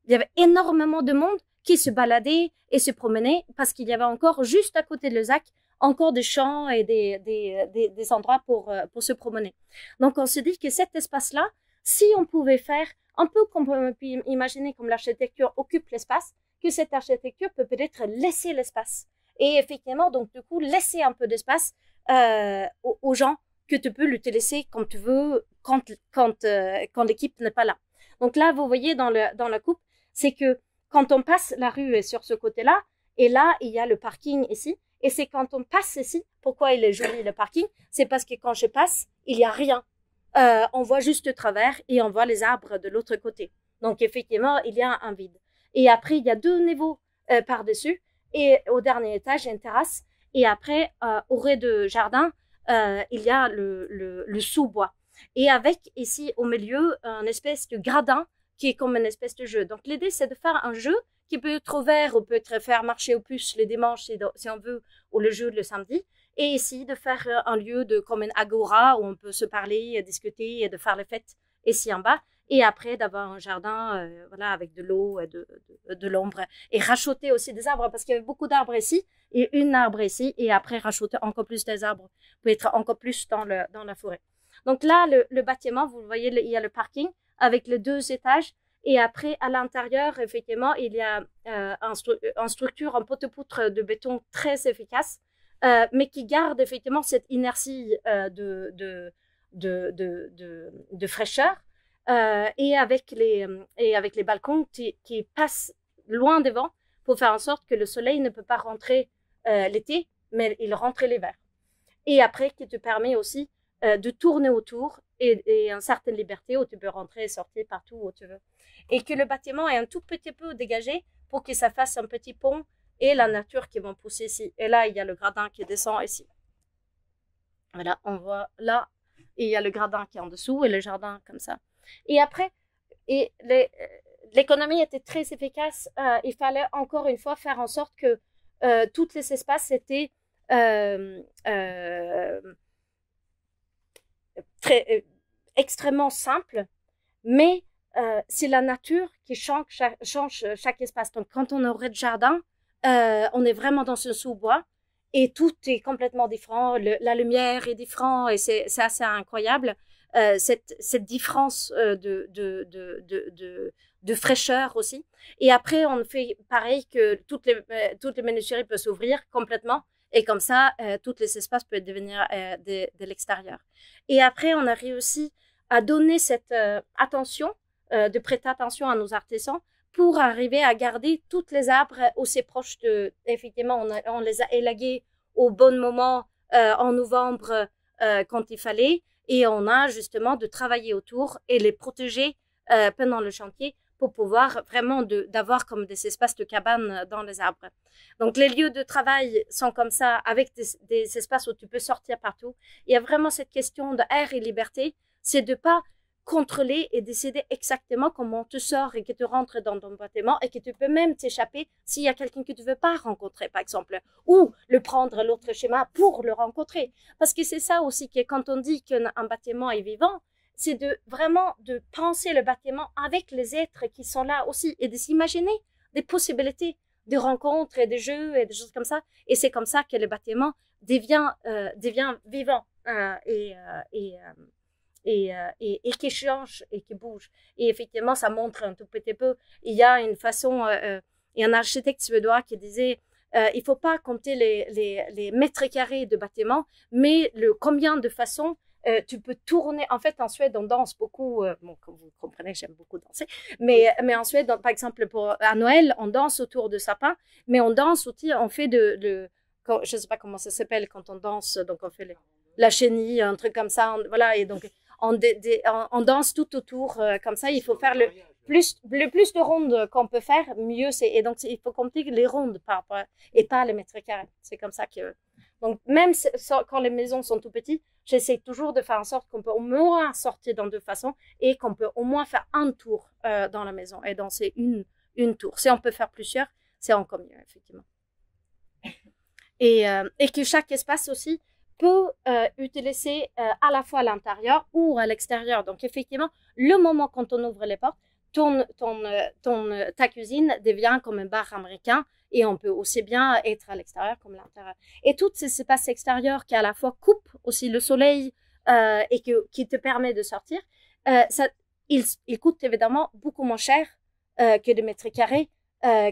il y avait énormément de monde qui se baladait et se promenait parce qu'il y avait encore juste à côté de le ZAC encore des champs et des endroits pour se promener. Donc on se dit que cet espace-là, si on pouvait faire un peu comme on peut imaginer comme l'architecture occupe l'espace, que cette architecture peut peut-être laisser l'espace. Et effectivement, donc du coup, laisser un peu d'espace aux gens que tu peux l'utiliser comme tu veux quand l'équipe n'est pas là. Donc là, vous voyez dans la coupe, c'est que quand on passe la rue est sur ce côté-là, et là, il y a le parking ici. Et c'est quand on passe ici, pourquoi il est joli le parking, c'est parce que quand je passe, il n'y a rien. On voit juste le travers et on voit les arbres de l'autre côté. Donc effectivement, il y a un vide. Et après, il y a 2 niveaux par-dessus. Et au dernier étage, il y a une terrasse. Et après, au rez-de-jardin, il y a le sous-bois. Et avec ici au milieu, une espèce de gradin qui est comme une espèce de jeu. Donc l'idée, c'est de faire un jeu qui peut être ouvert ou peut être faire marcher aux puces les dimanches si on veut, ou le jeu le samedi. Et ici, de faire un lieu comme une agora où on peut se parler, discuter et de faire les fêtes ici en bas. Et après, d'avoir un jardin voilà, avec de l'eau, de l'ombre. Et racheter aussi des arbres parce qu'il y avait beaucoup d'arbres ici et une arbre ici. Et après, racheter encore plus des arbres pour être encore plus dans la forêt. Donc là, le bâtiment, vous voyez, il y a le parking avec les 2 étages. Et après, à l'intérieur, effectivement, il y a une structure en poteau-poutre de béton très efficace, mais qui garde effectivement cette inertie de fraîcheur et avec les balcons qui passent loin devant pour faire en sorte que le soleil ne peut pas rentrer l'été, mais il rentre l'hiver. Et après, qui te permet aussi de tourner autour et une certaine liberté où tu peux rentrer et sortir partout où tu veux. Et que le bâtiment est un tout petit peu dégagé pour que ça fasse un petit pont et la nature qui vont pousser ici. Et là, il y a le gradin qui descend ici. Voilà, on voit là, et il y a le gradin qui est en dessous et le jardin comme ça. Et après, l'économie était très efficace. Il fallait encore une fois faire en sorte que tous les espaces étaient extrêmement simples, mais c'est la nature qui change chaque espace. Donc, quand on est au rez-de-jardin, on est vraiment dans ce sous-bois et tout est complètement différent. La lumière est différente et c'est assez incroyable. Cette différence de fraîcheur aussi. Et après, on fait pareil que toutes les menuiseries peuvent s'ouvrir complètement. Et comme ça, tous les espaces peuvent devenir de l'extérieur. Et après, on a réussi à donner cette attention, de prêter attention à nos artisans pour arriver à garder tous les arbres aussi proches de... Effectivement, on les a élagués au bon moment en novembre quand il fallait. Et on a justement de travailler autour et les protéger pendant le chantier pour pouvoir vraiment d'avoir comme des espaces de cabane dans les arbres. Donc, les lieux de travail sont comme ça, avec des espaces où tu peux sortir partout. Il y a vraiment cette question d'air et liberté, c'est de pas contrôler et décider exactement comment tu sors et que tu rentres dans ton bâtiment et que tu peux même t'échapper s'il y a quelqu'un que tu veux pas rencontrer, par exemple, ou le prendre l'autre schéma pour le rencontrer. Parce que c'est ça aussi que quand on dit qu'un bâtiment est vivant, c'est vraiment de penser le bâtiment avec les êtres qui sont là aussi et de s'imaginer des possibilités de rencontres et de jeux et des choses comme ça. Et c'est comme ça que le bâtiment devient vivant et qui change et qui bouge. Et effectivement, ça montre un tout petit peu. Il y a une façon, il y a un architecte suédois qui disait il faut pas compter les mètres carrés de bâtiment, mais combien de façons tu peux tourner. En fait, en Suède, on danse beaucoup. Bon, comme vous comprenez, j'aime beaucoup danser. Mais en Suède, par exemple, à Noël, on danse autour de sapins, mais on danse aussi, on fait je sais pas comment ça s'appelle quand on danse. Donc, on fait la chenille, un truc comme ça. Voilà, et donc, on danse tout autour comme ça. Il faut faire le plus de rondes qu'on peut faire, mieux c'est. Et donc, il faut compter les rondes et pas les mètres carrés. C'est comme ça que... Donc, même quand les maisons sont tout petites, j'essaie toujours de faire en sorte qu'on peut au moins sortir dans 2 façons et qu'on peut au moins faire un tour dans la maison et danser une tour. Si on peut faire plusieurs, c'est encore mieux, effectivement. et que chaque espace aussi peut utiliser à la fois à l'intérieur ou à l'extérieur. Donc effectivement, le moment quand on ouvre les portes, ta cuisine devient comme un bar américain et on peut aussi bien être à l'extérieur comme à l'intérieur. Et tous ces espaces extérieurs qui à la fois coupent aussi le soleil et qui te permet de sortir, ils coûtent évidemment beaucoup moins cher que des mètres carrés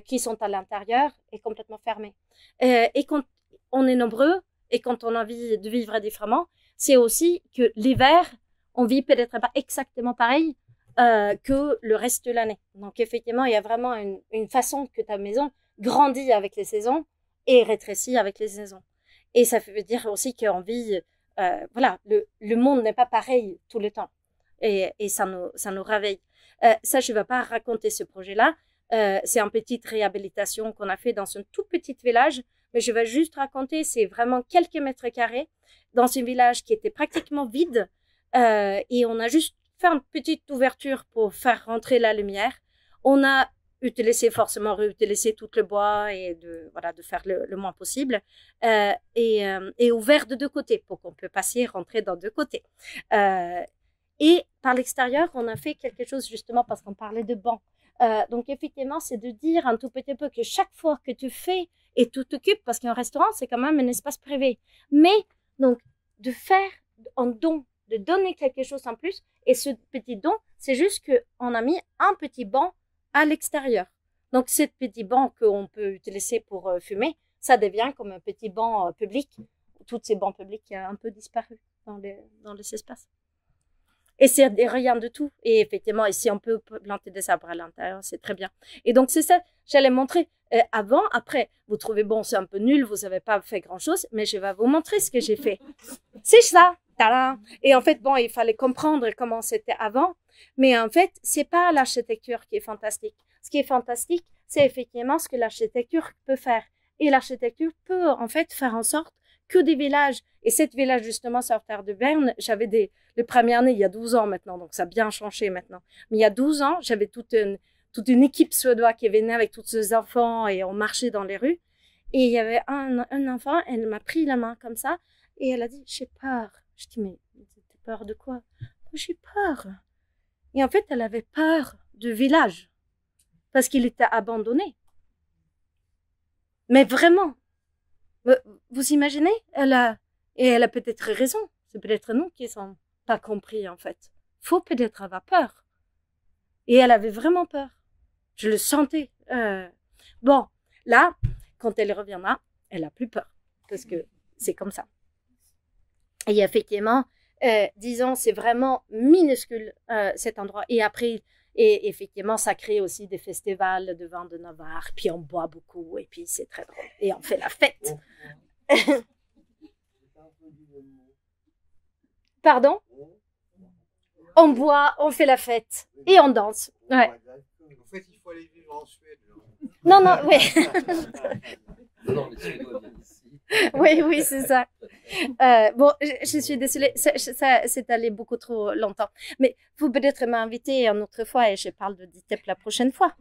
qui sont à l'intérieur et complètement fermés. Et quand on est nombreux et quand on a envie de vivre différemment, c'est aussi que l'hiver, on vit peut-être pas exactement pareil que le reste de l'année. Donc effectivement, il y a vraiment une façon que ta maison grandit avec les saisons et rétrécit avec les saisons. Et ça veut dire aussi qu'on vit, voilà, le monde n'est pas pareil tout le temps. Et ça nous réveille. Ça, je ne vais pas raconter ce projet-là. C'est une petite réhabilitation qu'on a fait dans un tout petit village, mais je vais juste raconter, c'est vraiment quelques mètres carrés dans un village qui était pratiquement vide et on a juste fait une petite ouverture pour faire rentrer la lumière. On a réutilisé tout le bois et de faire le moins possible et ouvert de deux côtés pour qu'on peut passer et rentrer dans deux côtés. Et par l'extérieur, on a fait quelque chose justement parce qu'on parlait de bancs. Donc effectivement, c'est de dire un tout petit peu que chaque fois que tu fais et tu t'occupes, parce qu'un restaurant, c'est quand même un espace privé. Mais donc, de faire un don, de donner quelque chose en plus, et ce petit don, c'est juste qu'on a mis un petit banc à l'extérieur. Donc, ce petit banc qu'on peut utiliser pour fumer, ça devient comme un petit banc public. Tous ces bancs publics ont un peu disparu dans les espaces. Et c'est rien de tout. Et effectivement, ici, on peut planter des arbres à l'intérieur, c'est très bien. Et donc, c'est ça, j'allais montrer avant, après. Vous trouvez, bon, c'est un peu nul, vous n'avez pas fait grand-chose, mais je vais vous montrer ce que j'ai fait. C'est ça, tada. Et en fait, bon, il fallait comprendre comment c'était avant, mais en fait, c'est pas l'architecture qui est fantastique. Ce qui est fantastique, c'est effectivement ce que l'architecture peut faire. Et l'architecture peut, en fait, faire en sorte que des villages, et cette village, justement, sur Terre de Berne, j'avais les premières années, il y a 12 ans maintenant, donc ça a bien changé maintenant. Mais il y a 12 ans, j'avais toute une équipe suédoise qui venait avec tous ses enfants et on marchait dans les rues. Et il y avait un enfant, elle m'a pris la main comme ça et elle a dit, j'ai peur. Je dis, mais t'as peur de quoi? J'ai peur. Et en fait, elle avait peur du village parce qu'il était abandonné. Mais vraiment, vous imaginez, elle a peut-être raison. C'est peut-être nous qui sommes pas compris, en fait. Faut peut-être avoir peur. Et elle avait vraiment peur. Je le sentais. Bon, là, quand elle reviendra, elle a plus peur. Parce que c'est comme ça. Et effectivement, disons, c'est vraiment minuscule, cet endroit. Et après, et effectivement, ça crée aussi des festivals de vin de Navarre. Puis on boit beaucoup. Et puis c'est très drôle. Et on fait la fête. Pardon? On boit, on fait la fête et on danse. Ouais. En fait, il faut aller vivre en Suède. Non, oui. Oui, c'est ça. Bon, je suis désolée, c'est allé beaucoup trop longtemps. Mais vous peut-être m'inviter une autre fois et je parle de DITEP la prochaine fois.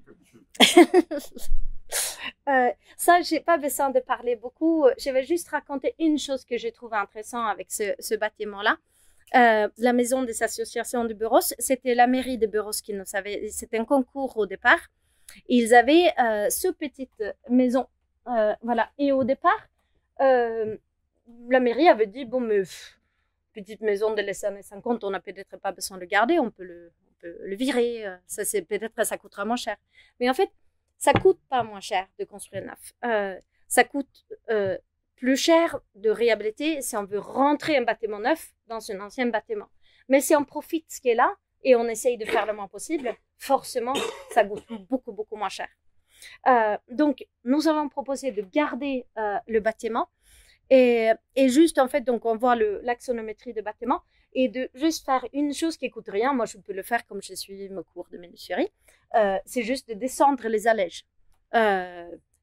Ça, j'ai pas besoin de parler beaucoup. Je vais juste raconter une chose que j'ai trouvé intéressante avec ce bâtiment-là. La maison des associations de Buros, c'était la mairie de Buros qui nous avait, c'était un concours au départ. Ils avaient ce petite maison, voilà. Et au départ, la mairie avait dit bon, mais petite maison de les années 50, on n'a peut-être pas besoin de le garder, on peut le virer. Ça, c'est peut-être ça coûtera moins cher. Mais en fait, ça coûte pas moins cher de construire neuf. Ça coûte plus cher de réhabiliter si on veut rentrer un bâtiment neuf dans un ancien bâtiment. Mais si on profite ce qui est là et on essaye de faire le moins possible, forcément, ça coûte beaucoup, beaucoup moins cher. Donc, nous avons proposé de garder le bâtiment et juste, en fait, donc on voit l'axonométrie du bâtiment et de juste faire une chose qui coûte rien. Moi, je peux le faire comme je suis mes cours de menuiserie. C'est juste de descendre les allèges.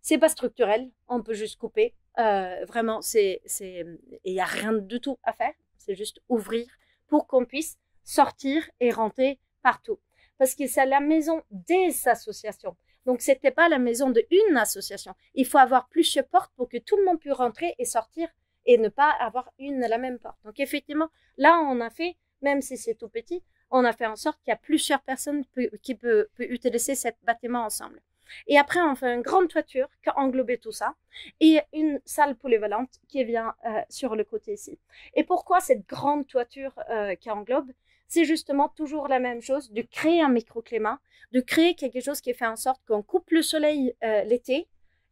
C'est pas structurel, on peut juste couper. Vraiment, il n'y a rien du tout à faire. C'est juste ouvrir pour qu'on puisse sortir et rentrer partout. Parce que c'est la maison des associations. Donc, c'était pas la maison d'une association. Il faut avoir plusieurs portes pour que tout le monde puisse rentrer et sortir et ne pas avoir la même porte. Donc, effectivement, là, on a fait, même si c'est tout petit, on a fait en sorte qu'il y a plusieurs personnes qui peuvent utiliser ce bâtiment ensemble. Et après, on fait une grande toiture qui englobe tout ça et une salle polyvalente qui vient sur le côté ici. Et pourquoi cette grande toiture qui englobe? C'est justement toujours la même chose, de créer un microclimat, de créer quelque chose qui fait en sorte qu'on coupe le soleil l'été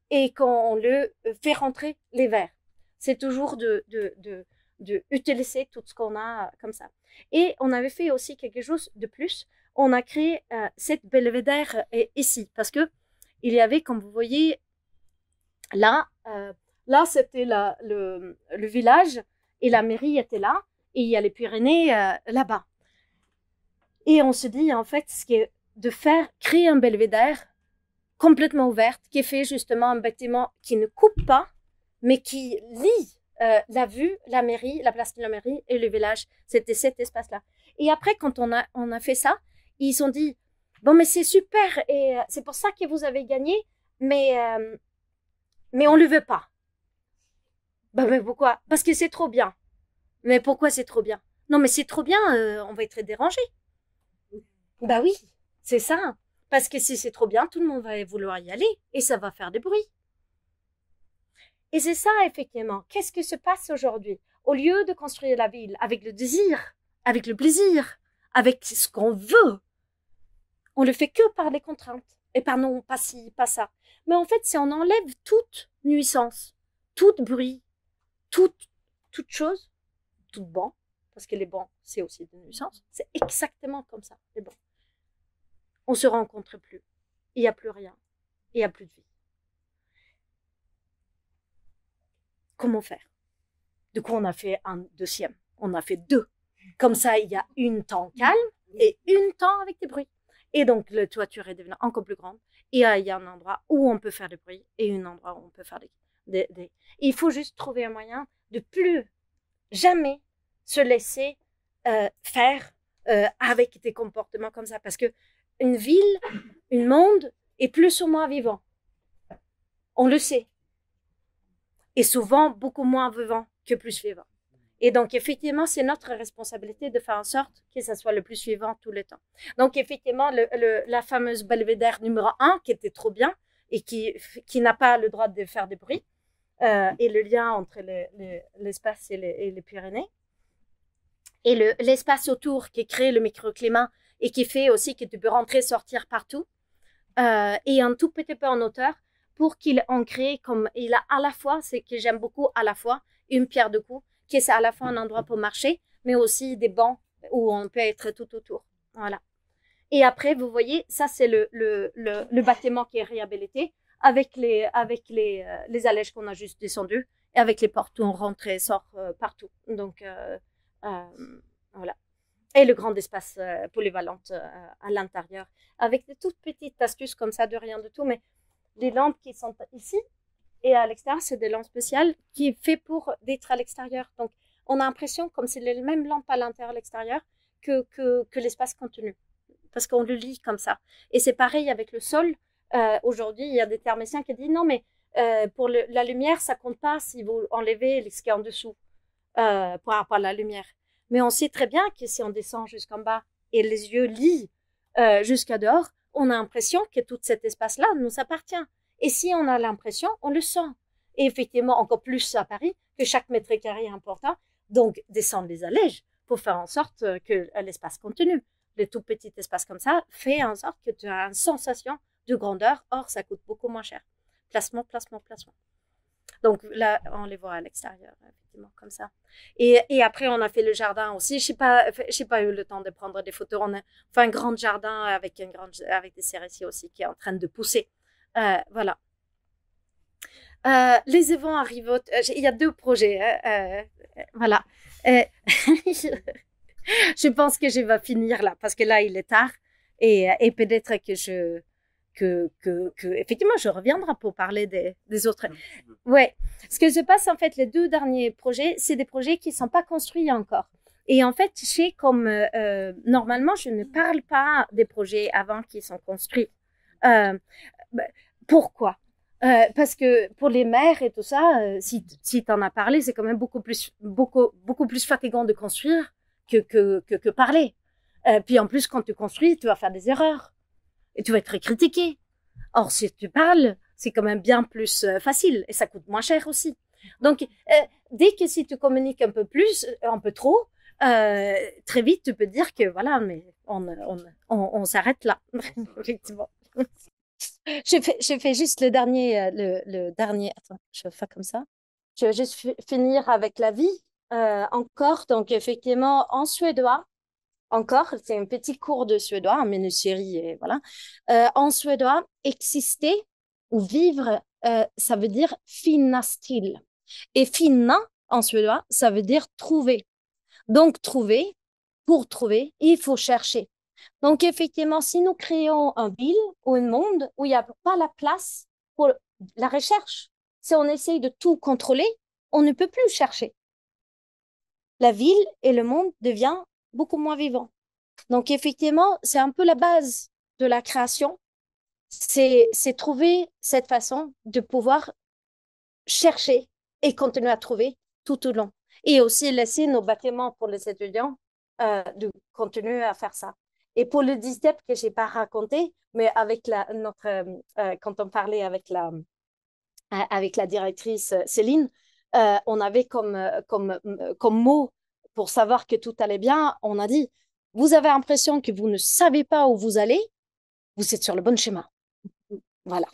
et qu'on le fait rentrer l'hiver. C'est toujours de utiliser tout ce qu'on a comme ça. Et on avait fait aussi quelque chose de plus. On a créé cette belvédère ici parce que il y avait, comme vous voyez, là c'était le village et la mairie était là et il y a les Pyrénées là-bas. Et on se dit, en fait, ce qui est de créer un belvédère complètement ouvert, qui fait justement un bâtiment qui ne coupe pas, mais qui lie la vue, la mairie, la place de la mairie et le village. C'était cet espace-là. Et après, quand on a fait ça, ils ont dit, bon, mais c'est super et c'est pour ça que vous avez gagné, mais on le veut pas. Ben, mais pourquoi? Parce que c'est trop bien. Mais pourquoi c'est trop bien? Non, mais c'est trop bien, on va être dérangé. Bah oui, c'est ça. Parce que si c'est trop bien, tout le monde va vouloir y aller et ça va faire des bruits. Et c'est ça, effectivement. Qu'est-ce qui se passe aujourd'hui? Au lieu de construire la ville avec le désir, avec le plaisir, avec ce qu'on veut, on le fait que par les contraintes. Et par non, pas ci, pas ça. Mais en fait, si on enlève toute nuisance, tout bruit, toute chose, tout banc, parce que les bancs, c'est aussi des nuisances, c'est exactement comme ça, les bancs. On se rencontre plus. Il n'y a plus rien. Il n'y a plus de vie. Comment faire? Du coup, on a fait un deuxième. On a fait 2. Comme ça, il y a une temps calme et une temps avec des bruits. Et donc, la toiture est devenue encore plus grande. Et il y a un endroit où on peut faire des bruits et un endroit où on peut faire des... Il faut juste trouver un moyen de plus jamais se laisser faire avec des comportements comme ça. Parce que une ville, un monde est plus ou moins vivant. On le sait. Et souvent, beaucoup moins vivant que plus vivant. Et donc, effectivement, c'est notre responsabilité de faire en sorte que ça soit le plus vivant tout le temps. Donc, effectivement, la fameuse belvédère numéro 1, qui était trop bien et qui n'a pas le droit de faire des bruits, et le lien entre l'espace et les Pyrénées. Et l'espace autour qui crée le microclimat et qui fait aussi que tu peux rentrer, sortir partout, et un tout petit peu en hauteur pour qu'il en crée comme il a à la fois, c'est que j'aime beaucoup à la fois une pierre de coups, qui est à la fois un endroit pour marcher, mais aussi des bancs où on peut être tout autour. Voilà. Et après, vous voyez, ça c'est le bâtiment qui est réhabilité avec les allèges qu'on a juste descendues et avec les portes où on rentre et sort partout. Donc, voilà. Et le grand espace polyvalent à l'intérieur, avec des toutes petites astuces comme ça, de rien du tout, mais les lampes qui sont ici et à l'extérieur, c'est des lampes spéciales qui est fait pour d'être à l'extérieur. Donc, on a l'impression comme c'est les mêmes lampes à l'intérieur et à l'extérieur que l'espace contenu, parce qu'on le lit comme ça. Et c'est pareil avec le sol. Aujourd'hui, il y a des thermiciens qui disent non, mais pour la lumière, ça compte pas si vous enlevez ce qui est en dessous par rapport à la lumière. Mais on sait très bien que si on descend jusqu'en bas et les yeux lient jusqu'à dehors, on a l'impression que tout cet espace-là nous appartient. Et si on a l'impression, on le sent. Et effectivement, encore plus à Paris, que chaque mètre carré est important. Donc, descendre les allèges pour faire en sorte que l'espace contenu, les tout petits espaces comme ça, fait en sorte que tu as une sensation de grandeur. Or, ça coûte beaucoup moins cher. Placement, placement, placement. Donc là, on les voit à l'extérieur, effectivement, comme ça. Et après, on a fait le jardin aussi. Je n'ai pas eu le temps de prendre des photos. On a fait un grand jardin avec des cerisiers aussi qui est en train de pousser. Voilà. Les évents arrivent. Il y a 2 projets. Voilà. Je pense que je vais finir là, parce que là, il est tard. Et peut-être que effectivement, je reviendrai pour parler des autres. Ouais. Ce que se passe, en fait, les 2 derniers projets, c'est des projets qui ne sont pas construits encore. Et en fait, normalement, je ne parle pas des projets avant qu'ils sont construits. Bah, pourquoi? Parce que pour les mères et tout ça, si tu en as parlé, c'est quand même beaucoup plus fatigant de construire que parler. Puis en plus, quand tu construis, tu vas faire des erreurs et tu vas être très critiqué. Or, si tu parles, c'est quand même bien plus facile et ça coûte moins cher aussi. Donc, dès que si tu communiques un peu plus, un peu trop, très vite, tu peux dire que voilà, mais on s'arrête là, effectivement. Je fais juste le dernier. Attends, je vais faire comme ça. Je vais juste finir avec la vie encore. Donc, effectivement, en suédois, encore, c'est un petit cours de suédois, mais une série, et voilà. En suédois, exister ou vivre, ça veut dire finna-still. Et finna, en suédois, ça veut dire trouver. Donc, pour trouver, il faut chercher. Donc, effectivement, si nous créons un ville ou un monde où il n'y a pas la place pour la recherche, si on essaye de tout contrôler, on ne peut plus chercher. La ville et le monde deviennent beaucoup moins vivants. Donc, effectivement, c'est un peu la base de la création. C'est trouver cette façon de pouvoir chercher et continuer à trouver tout au long. Et aussi laisser nos bâtiments pour les étudiants de continuer à faire ça. Et pour le DISDEP que je n'ai pas raconté, mais avec quand on parlait avec la directrice Céline, on avait comme mot pour savoir que tout allait bien, on a dit, vous avez l'impression que vous ne savez pas où vous allez, vous êtes sur le bon chemin. Voilà.